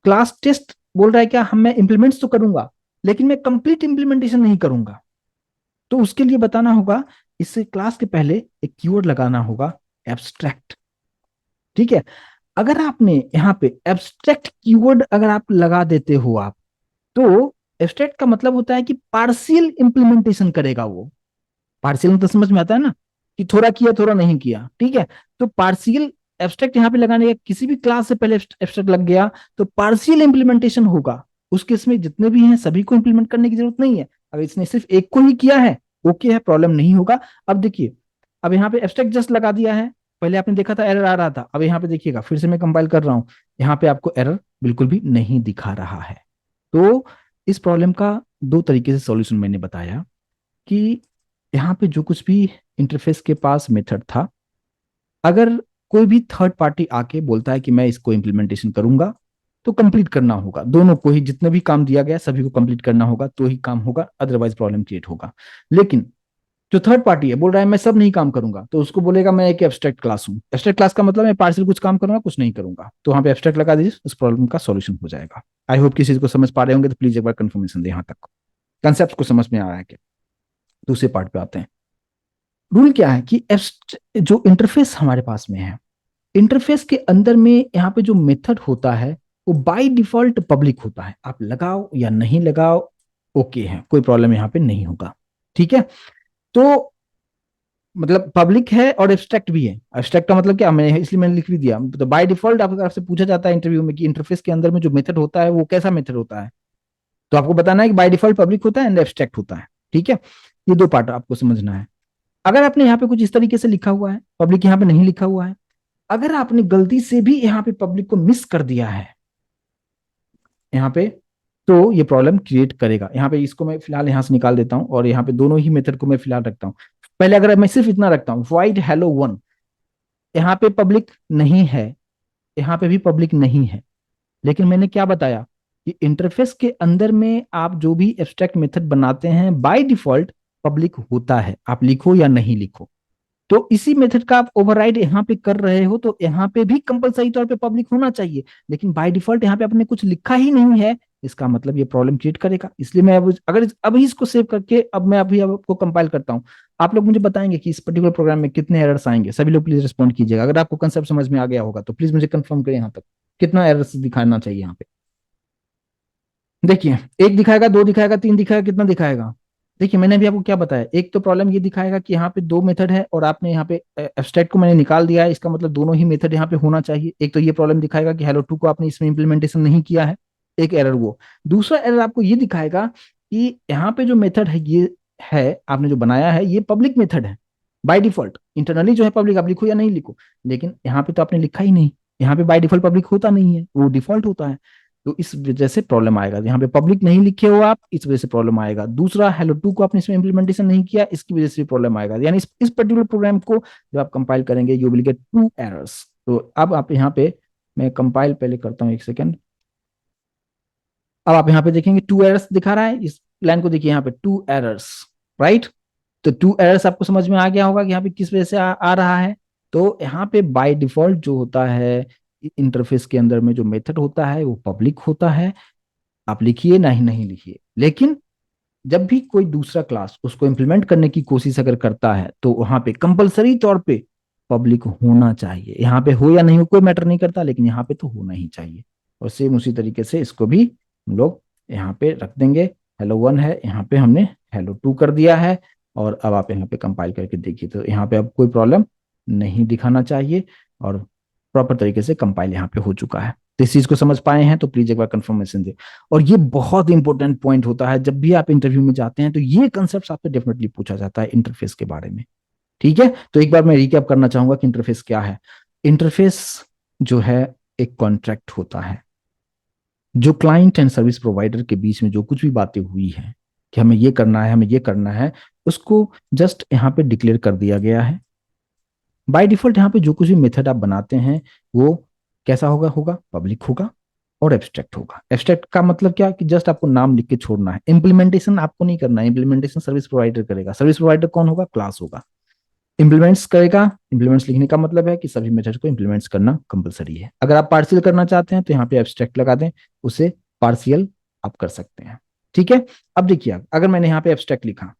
क्लास टेस्ट बोल रहा है क्या, हम मैं इंप्लीमेंट्स तो करूंगा लेकिन मैं कंप्लीट इंप्लीमेंटेशन नहीं करूंगा। तो उसके लिए बताना होगा, इससे क्लास के पहले एक कीवर्ड लगाना होगा, एब्स्ट्रैक्ट। ठीक है, अगर आपने यहाँ पे एब्स्ट्रैक्ट कीवर्ड अगर आप लगा देते हो आप, तो एब्स्ट्रैक्ट का मतलब होता है कि पार्शियल इंप्लीमेंटेशन करेगा वो। पार्शियल तो समझ में आता है ना, कि थोड़ा किया थोड़ा नहीं किया। ठीक है, तो पार्शियल एब्स्ट्रैक्ट यहाँ पे लगाने का, किसी भी क्लास से पहले एब्स्ट्रैक्ट लग गया तो पार्शियल इंप्लीमेंटेशन होगा। उस केस में जितने भी हैं सभी को इंप्लीमेंट करने की जरूरत नहीं है। अगर इसने सिर्फ एक को ही किया है, ओके है, प्रॉब्लम नहीं होगा। अब देखिए, अब यहाँ पे एब्स्ट्रैक्ट जस्ट लगा दिया है, पहले आपने देखा था एरर आ रहा था, अब यहाँ पे देखिएगा, फिर से मैं कंपाइल कर रहा हूँ, यहाँ पे आपको एरर बिल्कुल भी नहीं दिखा रहा है। तो इस प्रॉब्लम का दो तरीके से सॉल्यूशन मैंने बताया, कि यहाँ पे जो कुछ भी इंटरफेस के पास मेथड था, अगर कोई भी थर्ड पार्टी आके बोलता है कि मैं इसको इम्प्लीमेंटेशन करूंगा, तो कंप्लीट करना होगा। दोनों को ही जितने भी काम दिया गया सभी को कंप्लीट करना होगा, तो ही काम होगा, अदरवाइज प्रॉब्लम क्रिएट होगा। लेकिन जो थर्ड पार्टी है बोल रहा है मैं सब नहीं काम करूंगा, तो उसको बोलेगा मैं एक एब्स्ट्रैक्ट क्लास हूँ। एब्स्ट्रैक्ट क्लास का मतलब मैं पार्शियल कुछ काम करूंगा कुछ नहीं करूंगा, तो वहां पे एब्स्ट्रैक्ट लगा दीजिए, उस प्रॉब्लम का सॉल्यूशन हो जाएगा। आई होप किसी को समझ पा रहे होंगे, तो प्लीज एक बार कंफर्मेशन दे यहाँ तक, कंसेप्ट को समझ में आ रहा है क्या। दूसरे पार्ट पे आते हैं। रूल क्या है कि जो इंटरफेस हमारे पास में है, इंटरफेस के अंदर में यहाँ पे जो मेथड होता है वो बाय डिफॉल्ट पब्लिक होता है। आप लगाओ या नहीं लगाओ ओके है, कोई प्रॉब्लम यहाँ पे नहीं होगा। ठीक है, तो मतलब पब्लिक है और एब्स्ट्रैक्ट भी है। एब्स्ट्रैक्ट का मतलब क्या, मैं इसलिए मैंने लिख भी दिया, तो बाय डिफॉल्ट आपसे पूछा जाता है इंटरव्यू में कि इंटरफेस के अंदर में जो मेथड होता है वो कैसा मेथड होता है, तो आपको बताना है कि बाय डिफॉल्ट पब्लिक होता है एंड एब्स्ट्रैक्ट होता है। ठीक है, ये दो पार्ट आपको समझना है। अगर आपने यहाँ पे कुछ इस तरीके से लिखा हुआ है, पब्लिक यहाँ पे नहीं लिखा हुआ है, अगर आपने गलती से भी यहाँ पे पब्लिक को मिस कर दिया है यहाँ पे, तो ये प्रॉब्लम क्रिएट करेगा। यहाँ पे इसको मैं फिलहाल यहाँ से निकाल देता हूँ, और यहाँ पे दोनों ही मेथड को मैं फिलहाल रखता हूँ। पहले अगर मैं सिर्फ इतना रखता हूँ, void hello वन, यहाँ पे पब्लिक नहीं है, यहाँ पे भी पब्लिक नहीं है, लेकिन मैंने क्या बताया कि इंटरफेस के अंदर में आप जो भी एब्स्ट्रैक्ट मेथड बनाते हैं बाय डिफॉल्ट पब्लिक होता है, आप लिखो या नहीं लिखो। तो इसी मेथड का आप ओवरराइड यहाँ पे कर रहे हो, तो यहाँ पे भी कंपलसरी तौर पे पब्लिक होना चाहिए, लेकिन बाय डिफॉल्ट यहाँ पे आपने कुछ लिखा ही नहीं है, इसका मतलब ये प्रॉब्लम क्रिएट करेगा। इसलिए मैं अब अगर अभी इसको सेव करके अब मैं अभी आपको कंपाइल करता हूँ, आप लोग मुझे बताएंगे कि इस पर्टिकुलर प्रोग्राम में कितने एरर्स आएंगे। सभी लोग प्लीज रिस्पॉन्ड कीजिएगा, अगर आपको कंसेप्ट समझ में आ गया होगा तो प्लीज मुझे कंफर्म करें यहाँ तक कितना एरर्स दिखाना चाहिए यहाँ पे। देखिए, एक दिखाएगा, दो दिखाएगा, तीन दिखाएगा, कितना दिखाएगा। देखिए मैंने अभी आपको क्या बताया, एक तो प्रॉब्लम ये दिखाएगा कि यहाँ पे दो मेथड है और आपने यहाँ पे एब्स्ट्रैक्ट को मैंने निकाल दिया है, इसका मतलब दोनों ही मेथड यहाँ पे होना चाहिए। एक तो ये प्रॉब्लम दिखाएगा कि हेलो टू को आपने इसमें इंप्लीमेंटेशन नहीं किया है, एक एरर वो। दूसरा एरर आपको ये दिखाएगा कि यहाँ पे जो मेथड है ये है, आपने जो बनाया है ये पब्लिक मेथड है बाय डिफॉल्ट। इंटरनली जो है पब्लिक, आप लिखो या नहीं लिखो, लेकिन यहाँ पे तो आपने लिखा ही नहीं। यहाँ पे बाय डिफॉल्ट पब्लिक होता नहीं है, वो डिफॉल्ट होता है। तो इस वजह से प्रॉब्लम आएगा, यहाँ पे पब्लिक नहीं लिखे हो आप, इस वजह से प्रॉब्लम आएगा। दूसरा, हेलो टू को आपने इसमें इंप्लीमेंटेशन नहीं किया, इसकी वजह से प्रॉब्लम आएगा। यानी इस पर्टिकुलर प्रोग्राम को जब आप कंपाइल करेंगे you will get two errors. तो अब आप यहाँ पे, मैं कंपाइल पहले करता हूँ एक सेकेंड। अब आप यहाँ पे देखेंगे टू एरर्स दिखा रहा है, इस लाइन को देखिए यहाँ पे, टू एरर्स, राइट। तो टू एरर्स आपको समझ में आ गया होगा कि यहाँ पे किस वजह से आ रहा है। तो यहाँ पे बाय डिफॉल्ट जो होता है इंटरफेस के अंदर में जो मेथड होता है वो पब्लिक होता है। आप लिखिए ना ही नहीं लिखिए, लेकिन जब भी कोई दूसरा क्लास उसको इंप्लीमेंट करने की कोशिश अगर करता है तो वहां पे कंपलसरी तौर पे पब्लिक होना चाहिए। यहाँ पे हो या नहीं हो कोई मैटर नहीं करता, लेकिन यहाँ पे तो होना ही चाहिए। और सेम उसी तरीके से इसको भी हम लोग यहाँ पे रख देंगे। हेलो वन है, यहाँ पे हमने हेलो टू कर दिया है। और अब आप यहाँ पे कंपाइल करके देखिए तो यहाँ पे अब कोई प्रॉब्लम नहीं दिखाना चाहिए, और प्रॉपर तरीके से कंपाइल यहाँ पे हो चुका है। तो इस चीज को समझ पाए हैं तो प्लीज एक बार कंफर्मेशन दे। और ये बहुत इंपॉर्टेंट पॉइंट होता है, जब भी आप इंटरव्यू में जाते हैं तो ये कंसेप्ट आपसे डेफिनेटली पूछा जाता है इंटरफेस के बारे में। ठीक है, तो एक बार मैं रिकैप करना चाहूंगा कि इंटरफेस क्या है। इंटरफेस जो है एक कॉन्ट्रैक्ट होता है, जो क्लाइंट एंड सर्विस प्रोवाइडर के बीच में जो कुछ भी बातें हुई है कि हमें ये करना है, हमें ये करना है, उसको जस्ट यहाँ पे डिक्लेयर कर दिया गया है। बाय डिफॉल्ट यहाँ पे जो कुछ भी मेथड आप बनाते हैं वो कैसा होगा, होगा पब्लिक होगा और एब्स्ट्रैक्ट होगा। एब्स्ट्रैक्ट का मतलब क्या कि जस्ट आपको नाम लिख के छोड़ना है, इंप्लीमेंटेशन आपको नहीं करना है। इंप्लीमेंटेशन सर्विस प्रोवाइडर करेगा। सर्विस प्रोवाइडर कौन होगा, क्लास होगा। इंप्लीमेंट्स करेगा, इंप्लीमेंट्स लिखने का मतलब है कि सभी मेथड को इंप्लीमेंट्स करना कंपलसरी है। अगर आप पार्शियल करना चाहते हैं तो यहाँ पे एब्स्ट्रैक्ट लगा दें, उसे पार्शियल आप कर सकते हैं। ठीक है, अब देखिए अगर मैंने यहाँ पे एब्स्ट्रैक्ट लिखा,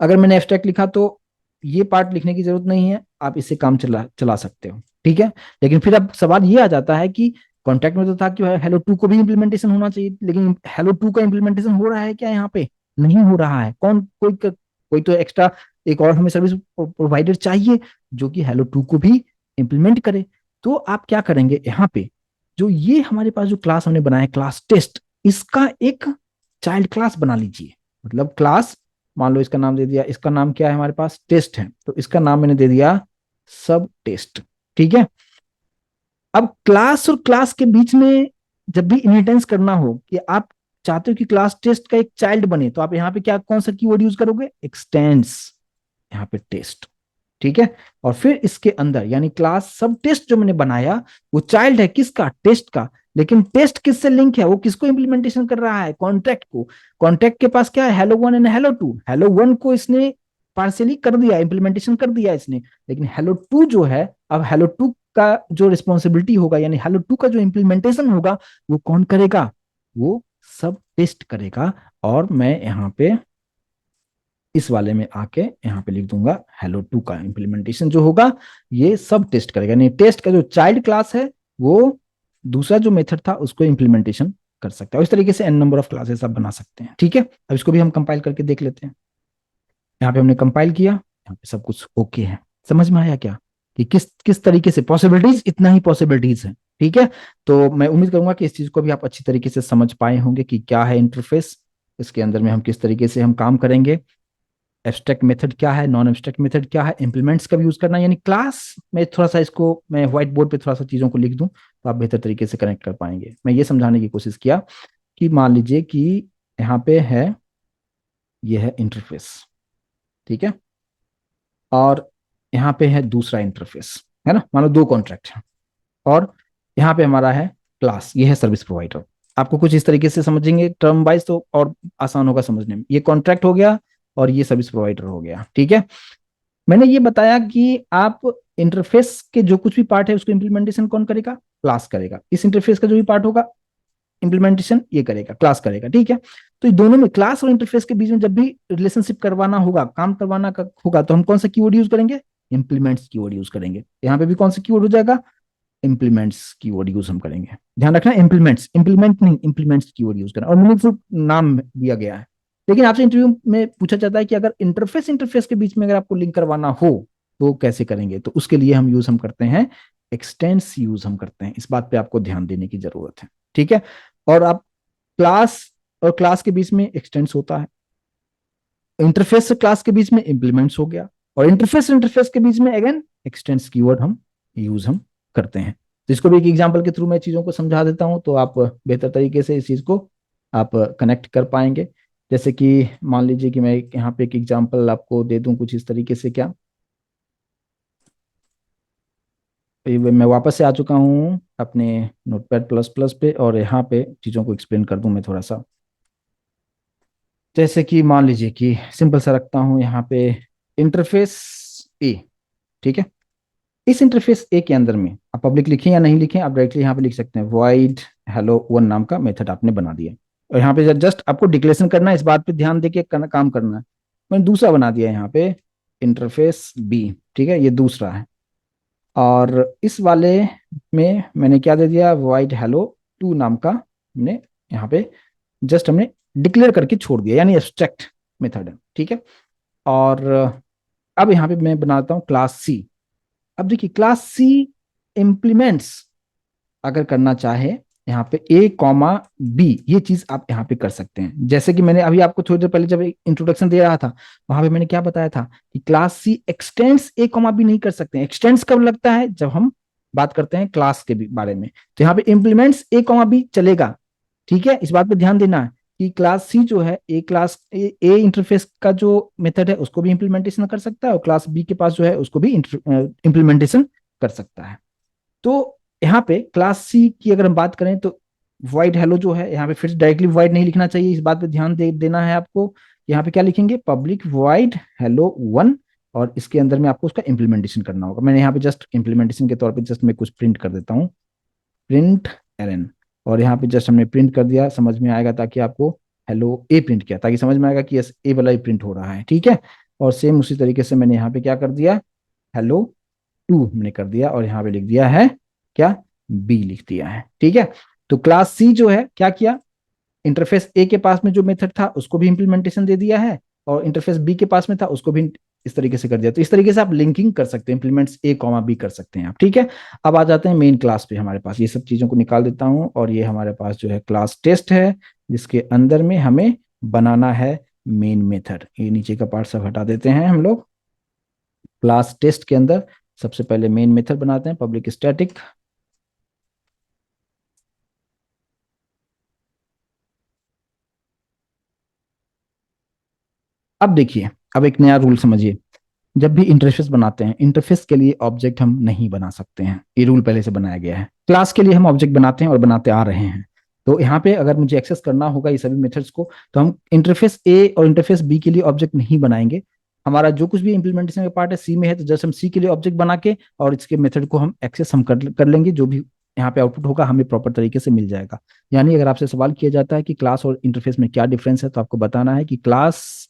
अगर मैंने एब्स्ट्रैक्ट लिखा तो ये पार्ट लिखने की जरूरत नहीं है, आप इससे काम चला चला सकते हो। ठीक है, लेकिन फिर अब सवाल ये आ जाता है कि कॉन्ट्रैक्ट में तो था कि हेलो टू को भी इंप्लीमेंटेशन होना चाहिए, लेकिन हेलो टू का इंप्लीमेंटेशन हो रहा है क्या, यहाँ पे नहीं हो रहा है। कौन कोई कोई तो एक्स्ट्रा एक और हमें सर्विस प्रोवाइडर चाहिए जो कि हेलो टू को भी इंप्लीमेंट करे। तो आप क्या करेंगे, यहाँ पे जो ये हमारे पास जो क्लास हमने बनाया क्लास टेस्ट, इसका एक चाइल्ड क्लास बना लीजिए। मतलब क्लास, मान लो इसका नाम दे दिया, इसका नाम क्या है हमारे पास, टेस्ट है, तो इसका नाम मैंने दे दिया सब टेस्ट। ठीक है, अब क्लास और क्लास के बीच में जब भी इनहेरिटेंस करना हो कि आप चाहते हो कि क्लास टेस्ट का एक चाइल्ड बने, तो आप यहाँ पे क्या कौन सा कीवर्ड यूज करोगे, एक्सटेंड्स, यहाँ पे टेस्ट। ठीक है, और फिर इसके अंदर यानी क्लास सब टेस्ट जो मैंने बनाया वो चाइल्ड है किसका, टेस्ट का। लेकिन टेस्ट किससे लिंक है, वो किसको इंप्लीमेंटेशन कर रहा है, कॉन्ट्रैक्ट को। कॉन्ट्रैक्ट के पास क्या है, hello one and hello two. Hello one को इसने पार्शियली कर दिया, इंप्लीमेंटेशन कर दिया इसने, लेकिन हेलो टू जो है, अब हेलो टू का जो रिस्पॉन्सिबिलिटी होगा यानी हेलो टू का जो इंप्लीमेंटेशन होगा वो कौन करेगा, वो सब टेस्ट करेगा। और मैं यहाँ पे इस वाले में आके यहाँ पे लिख दूंगा हेलो टू का इंप्लीमेंटेशन जो होगा ये सब टेस्ट करेगा। यानी टेस्ट का जो चाइल्ड क्लास है वो दूसरा जो मेथड था उसको इंप्लीमेंटेशन कर सकता है। इस तरीके से एन नंबर ऑफ क्लासेस आप बना सकते हैं। ठीक है, अब इसको भी हम कंपाइल करके देख लेते हैं। यहाँ पे हमने कंपाइल किया, यहाँ पे सब कुछ ओके है। समझ में आया क्या कि किस किस तरीके से पॉसिबिलिटीज, इतना ही पॉसिबिलिटीज है। ठीक है, तो मैं उम्मीद करूंगा कि इस चीज को भी आप अच्छी तरीके से समझ पाए होंगे कि क्या है इंटरफेस, इसके अंदर में हम किस तरीके से हम काम करेंगे, एब्स्ट्रैक्ट मेथड क्या है, नॉन एब्स्ट्रैक्ट मेथड क्या है, इंप्लीमेंट्स का भी यूज करना है। यानी क्लास में थोड़ा सा इसको मैं व्हाइट बोर्ड पे थोड़ा सा चीजों को लिख दूं तो आप बेहतर तरीके से कनेक्ट कर पाएंगे। मैं ये समझाने की कोशिश किया कि मान लीजिए कि यहाँ पे है, ये है इंटरफेस, ठीक है, और यहाँ पे है दूसरा इंटरफेस, है ना, मान लो दो कॉन्ट्रैक्ट है, और यहाँ पे हमारा है क्लास, ये है सर्विस प्रोवाइडर। आपको कुछ इस तरीके से समझेंगे टर्म वाइज तो और आसान होगा समझने में। ये कॉन्ट्रैक्ट हो गया और ये सर्विस प्रोवाइडर हो गया। ठीक है, मैंने ये बताया कि आप इंटरफेस के जो कुछ भी पार्ट है उसको इंप्लीमेंटेशन कौन करेगा, क्लास करेगा। इस इंटरफेस का जो भी पार्ट होगा इंप्लीमेंटेशन ये करेगा, क्लास करेगा। ठीक है, तो दोनों में क्लास और इंटरफेस के बीच में जब भी रिलेशनशिप करवाना होगा, काम करवाना होगा, तो हम कौन सा कीवर्ड यूज करेंगे, इंप्लीमेंट्स कीवर्ड यूज करेंगे। यहाँ पे भी कौन सा कीवर्ड हो जाएगा, इंप्लीमेंट्स कीवर्ड यूज हम करेंगे। ध्यान रखना, इंप्लीमेंट्स, इंप्लीमेंट नहीं, इंप्लीमेंट्स कीवर्ड यूज करना, और मीनिंगफुल नाम दिया गया है। लेकिन आपसे इंटरव्यू में पूछा जाता है कि अगर इंटरफेस इंटरफेस के बीच में अगर आपको लिंक करवाना हो तो कैसे करेंगे, तो उसके लिए हम करते हैं एक्सटेंस यूज हम करते हैं। इस बात पे आपको ध्यान देने की जरूरत है। ठीक है, और आप क्लास और क्लास के बीच में एक्सटेंस होता है, इंटरफेस से क्लास के बीच में इंप्लीमेंट्स हो गया, और इंटरफेस इंटरफेस के बीच में अगेन एक्सटेंस कीवर्ड हम करते हैं। तो इसको भी एक एग्जांपल के थ्रू मैं चीजों को समझा देता हूं तो आप बेहतर तरीके से इस चीज को आप कनेक्ट कर पाएंगे। जैसे कि मान लीजिए कि मैं यहाँ पे एक एग्जांपल आपको दे दूं कुछ इस तरीके से, क्या मैं वापस से आ चुका हूँ अपने नोटपैड प्लस प्लस पे, और यहाँ पे चीज़ों को एक्सप्लेन कर दूं मैं थोड़ा सा। जैसे कि मान लीजिए कि सिंपल सा रखता हूं यहाँ पे इंटरफेस ए, ठीक है। इस इंटरफेस ए के अंदर में आप पब्लिक लिखें या नहीं लिखें, आप डायरेक्टली यहाँ पे लिख सकते हैं void hello1 नाम का मेथड आपने बना दिया, और यहाँ पे जस्ट आपको डिक्लेरेशन करना है, इस बात पे ध्यान देके काम करना है। मैंने दूसरा बना दिया यहाँ पे इंटरफेस बी, ठीक है, ये दूसरा है। और इस वाले में मैंने क्या दे दिया, void hello2 नाम का हमने यहाँ पे जस्ट हमने डिक्लेयर करके छोड़ दिया, यानी एब्स्ट्रैक्ट मेथड है, ठीक है। और अब यहाँ पे मैं बनाता हूँ क्लास सी। अब देखिए क्लास सी इंप्लीमेंट्स अगर करना चाहे यहाँ पे ए कॉमा बी, ये चीज आप यहाँ पे कर सकते हैं। जैसे कि मैंने अभी आपको थोड़ी देर पहले जब इंट्रोडक्शन दे रहा था, वहां पे मैंने क्या बताया था कि क्लास सी एक्सटेंड्स ए कॉमा बी नहीं कर सकते। एक्सटेंड्स कब लगता है, जब हम बात करते हैं क्लास के बारे में। तो यहाँ पे इंप्लीमेंट्स ए कॉमा बी चलेगा, ठीक है। इस बात पे ध्यान देना है कि क्लास सी जो है ए इंटरफेस का जो मेथड है उसको भी इंप्लीमेंटेशन कर सकता है, और क्लास बी के पास जो है उसको भी इंप्लीमेंटेशन कर सकता है। तो यहाँ पे क्लास सी की अगर हम बात करें तो void hello जो है यहाँ पे फिर डायरेक्टली void नहीं लिखना चाहिए, इस बात पे ध्यान देना है आपको। यहाँ पे क्या लिखेंगे, पब्लिक void hello1, और इसके अंदर में आपको उसका इंप्लीमेंटेशन करना होगा। मैंने यहाँ पे जस्ट इंप्लीमेंटेशन के तौर पे जस्ट मैं कुछ प्रिंट कर देता हूँ, प्रिंट एलन, और यहाँ पे जस्ट हमने प्रिंट कर दिया, समझ में आएगा, ताकि आपको हेलो ए प्रिंट किया, ताकि समझ में आएगा कि यस ए वाला ही प्रिंट हो रहा है, ठीक है। और सेम उसी तरीके से मैंने यहाँ पे क्या कर दिया, hello2 हमने कर दिया, और यहाँ पे लिख दिया है क्या, बी लिख दिया है, ठीक है। तो क्लास सी जो है क्या किया, इंटरफेस ए के पास में जो मेथड था उसको भी इंप्लीमेंटेशन दे दिया है, और इंटरफेस बी के पास में था उसको भी इस तरीके से कर दिया। तो इस तरीके से आप लिंकिंग कर सकते हैं, इंप्लीमेंट्स ए कॉमा बी कर सकते हैं आप, ठीक है। अब आ जाते हैं मेन क्लास पे। हमारे पास ये सब चीजों को निकाल देता हूं, और ये हमारे पास जो है क्लास टेस्ट है, जिसके अंदर में हमें बनाना है मेन मेथड। ये नीचे का पार्ट सब हटा देते हैं हम लोग। क्लास टेस्ट के अंदर सबसे पहले मेन मेथड बनाते हैं, पब्लिक स्टैटिक। अब देखिए, अब एक नया रूल समझिए। जब भी इंटरफेस बनाते हैं, इंटरफेस के लिए ऑब्जेक्ट हम नहीं बना सकते हैं, ये रूल पहले से बनाया गया है। क्लास के लिए हम ऑब्जेक्ट बनाते हैं और बनाते आ रहे हैं। तो यहाँ पे अगर मुझे एक्सेस करना होगा ये सभी मेथड्स को, तो हम इंटरफेस ए और इंटरफेस बी के लिए ऑब्जेक्ट नहीं बनाएंगे। हमारा जो कुछ भी इंप्लीमेंटेशन का पार्ट है सी में है, तो जैसे हम सी के लिए ऑब्जेक्ट बना के और इसके मेथड को हम एक्सेस हम कर लेंगे, जो भी यहाँ पे आउटपुट होगा हमें प्रॉपर तरीके से मिल जाएगा। यानी अगर आपसे सवाल किया जाता है कि क्लास और इंटरफेस में क्या डिफरेंस है, तो आपको बताना है कि क्लास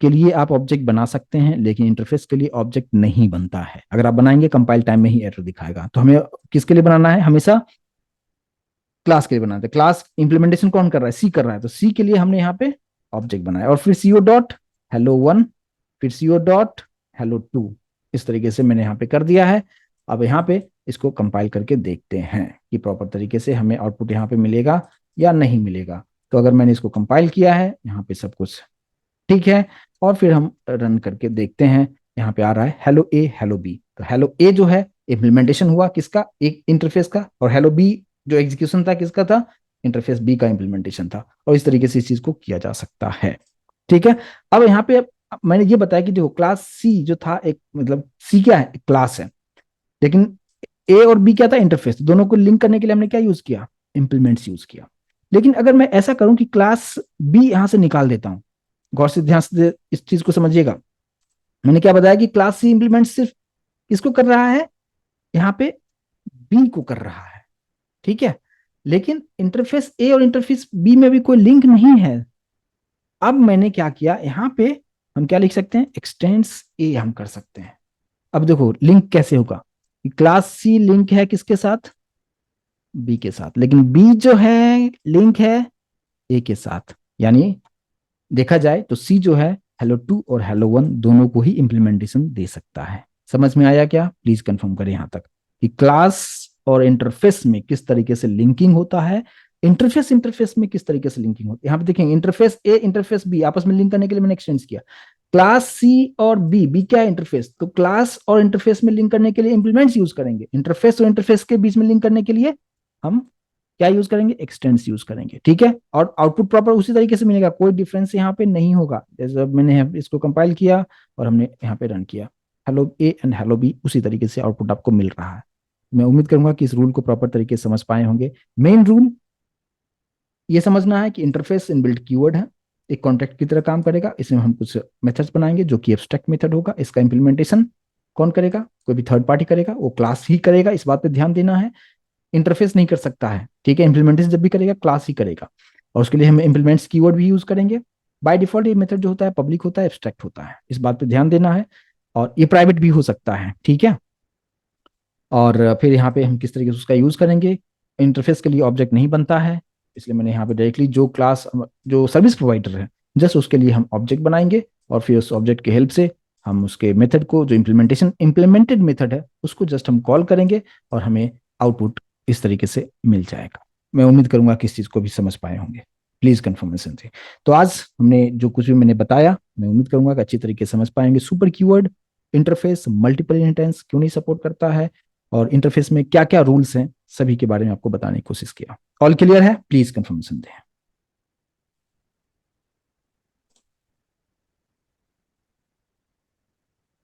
के लिए आप ऑब्जेक्ट बना सकते हैं, लेकिन इंटरफेस के लिए ऑब्जेक्ट नहीं बनता है। अगर आप बनाएंगे कंपाइल टाइम में ही एरर दिखाएगा। तो हमें किसके लिए बनाना है, हमेशा क्लास के लिए बनाते हैं। क्लास इंप्लीमेंटेशन कौन कर रहा है, सी कर रहा है, तो सी के लिए हमने यहाँ पे ऑब्जेक्ट बनाया, और फिर सीओ डॉट hello1, फिर सीओ डॉट hello2, इस तरीके से मैंने यहाँ पे कर दिया है। अब यहाँ पे इसको कंपाइल करके देखते हैं कि प्रॉपर तरीके से हमें आउटपुट यहाँ पे मिलेगा या नहीं मिलेगा। तो अगर मैंने इसको कंपाइल किया है, यहाँ पे सब कुछ ठीक है, और फिर हम रन करके देखते हैं। यहाँ पे आ रहा है हेलो ए हेलो बी। तो हेलो ए जो है इम्प्लीमेंटेशन हुआ किसका, एक इंटरफेस का, और हेलो बी जो एग्जीक्यूशन था किसका था, इंटरफेस बी का इम्प्लीमेंटेशन था। और इस तरीके से इस चीज को किया जा सकता है, ठीक है। अब यहाँ पे मैंने ये बताया कि देखो क्लास सी जो था, एक मतलब सी क्या है, एक क्लास है, लेकिन ए और बी क्या था, इंटरफेस। दोनों को लिंक करने के लिए हमने क्या यूज किया, इंप्लीमेंट्स यूज किया। लेकिन अगर मैं ऐसा करूं कि क्लास बी यहां से निकाल देता हूं, गौर से ध्यान से इस चीज को समझिएगा। मैंने क्या बताया कि क्लास सी इंप्लीमेंट सिर्फ किसको कर रहा है, यहाँ पे बी को कर रहा है, ठीक है। लेकिन इंटरफेस ए और इंटरफेस बी में भी कोई लिंक नहीं है। अब मैंने क्या किया, यहाँ पे हम क्या लिख सकते हैं, एक्सटेंड्स ए हम कर सकते हैं। अब देखो लिंक कैसे होगा, क्लास सी लिंक है किसके साथ, बी के साथ, लेकिन बी जो है लिंक है ए के साथ। यानी देखा जाए तो सी जो है hello2 और hello1 दोनों को ही इंप्लीमेंटेशन दे सकता है। समझ में आया क्या, प्लीज कंफर्म करें यहां तक कि क्लास और इंटरफेस में किस तरीके से लिंकिंग होता है, इंटरफेस इंटरफेस में किस तरीके से लिंकिंग होती है। यहाँ पे देखेंगे इंटरफेस ए इंटरफेस बी आपस में लिंक करने के लिए मैंने एक्सटेंड किया। क्लास सी और बी, बी क्या है, इंटरफेस, तो क्लास और इंटरफेस में लिंक करने के लिए इंप्लीमेंट्स यूज करेंगे। इंटरफेस और इंटरफेस के बीच में लिंक करने के लिए हम क्या यूज करेंगे, एक्सटेंस यूज करेंगे, ठीक है। और आउटपुट प्रॉपर उसी तरीके से मिलेगा, कोई डिफरेंस यहाँ पे नहीं होगा। जैसे मैंने इसको कंपाइल किया और हमने यहाँ पे रन किया, hello A and hello B, उसी तरीके से आउटपुट आपको मिल रहा है। मैं उम्मीद करूंगा कि इस रूल को प्रॉपर तरीके से समझ पाए होंगे। मेन रूल ये समझना है कि इंटरफेस इनबिल्ट कीवर्ड है, एक कॉन्ट्रैक्ट की तरह काम करेगा। इसमें हम कुछ मेथड्स बनाएंगे जो कि एब्स्ट्रैक्ट मेथड होगा। इसका इंप्लीमेंटेशन कौन करेगा? कोई भी थर्ड पार्टी करेगा, वो क्लास ही करेगा, इस बात पे ध्यान देना है। इंटरफेस नहीं कर सकता है, ठीक है। इंप्लीमेंटेशन जब भी करेगा क्लास ही करेगा, और उसके लिए हम इंप्लीमेंट्स कीवर्ड भी यूज करेंगे। बाय डिफॉल्ट ये मेथड जो होता है पब्लिक होता है, एब्स्ट्रैक्ट होता है, इस बात पे ध्यान देना है। और ये प्राइवेट भी हो सकता है, ठीक है। और फिर यहाँ पे हम किस तरीके से उसका यूज करेंगे। इंटरफेस के लिए ऑब्जेक्ट नहीं बनता है, इसलिए मैंने यहाँ पे डायरेक्टली जो क्लास, जो सर्विस प्रोवाइडर है, जस्ट उसके लिए हम ऑब्जेक्ट बनाएंगे, और फिर उस ऑब्जेक्ट की हेल्प से हम उसके मेथड को, जो इंप्लीमेंटेड मेथड है, उसको जस्ट हम कॉल करेंगे, और हमें आउटपुट इस तरीके से मिल जाएगा। मैं उम्मीद करूंगा कि इस चीज को भी समझ पाए होंगे। प्लीज कंफर्मेशन से। तो आज हमने जो कुछ भी मैंने बताया, मैं उम्मीद करूंगा कि अच्छी तरीके से समझ पाएंगे। Super keyword, interface, multiple intense क्यों नहीं सपोर्ट करता है, और इंटरफेस में क्या क्या रूल्स हैं, सभी के बारे में आपको बताने की कोशिश किया। ऑल क्लियर है? प्लीज कंफर्मेशन दें।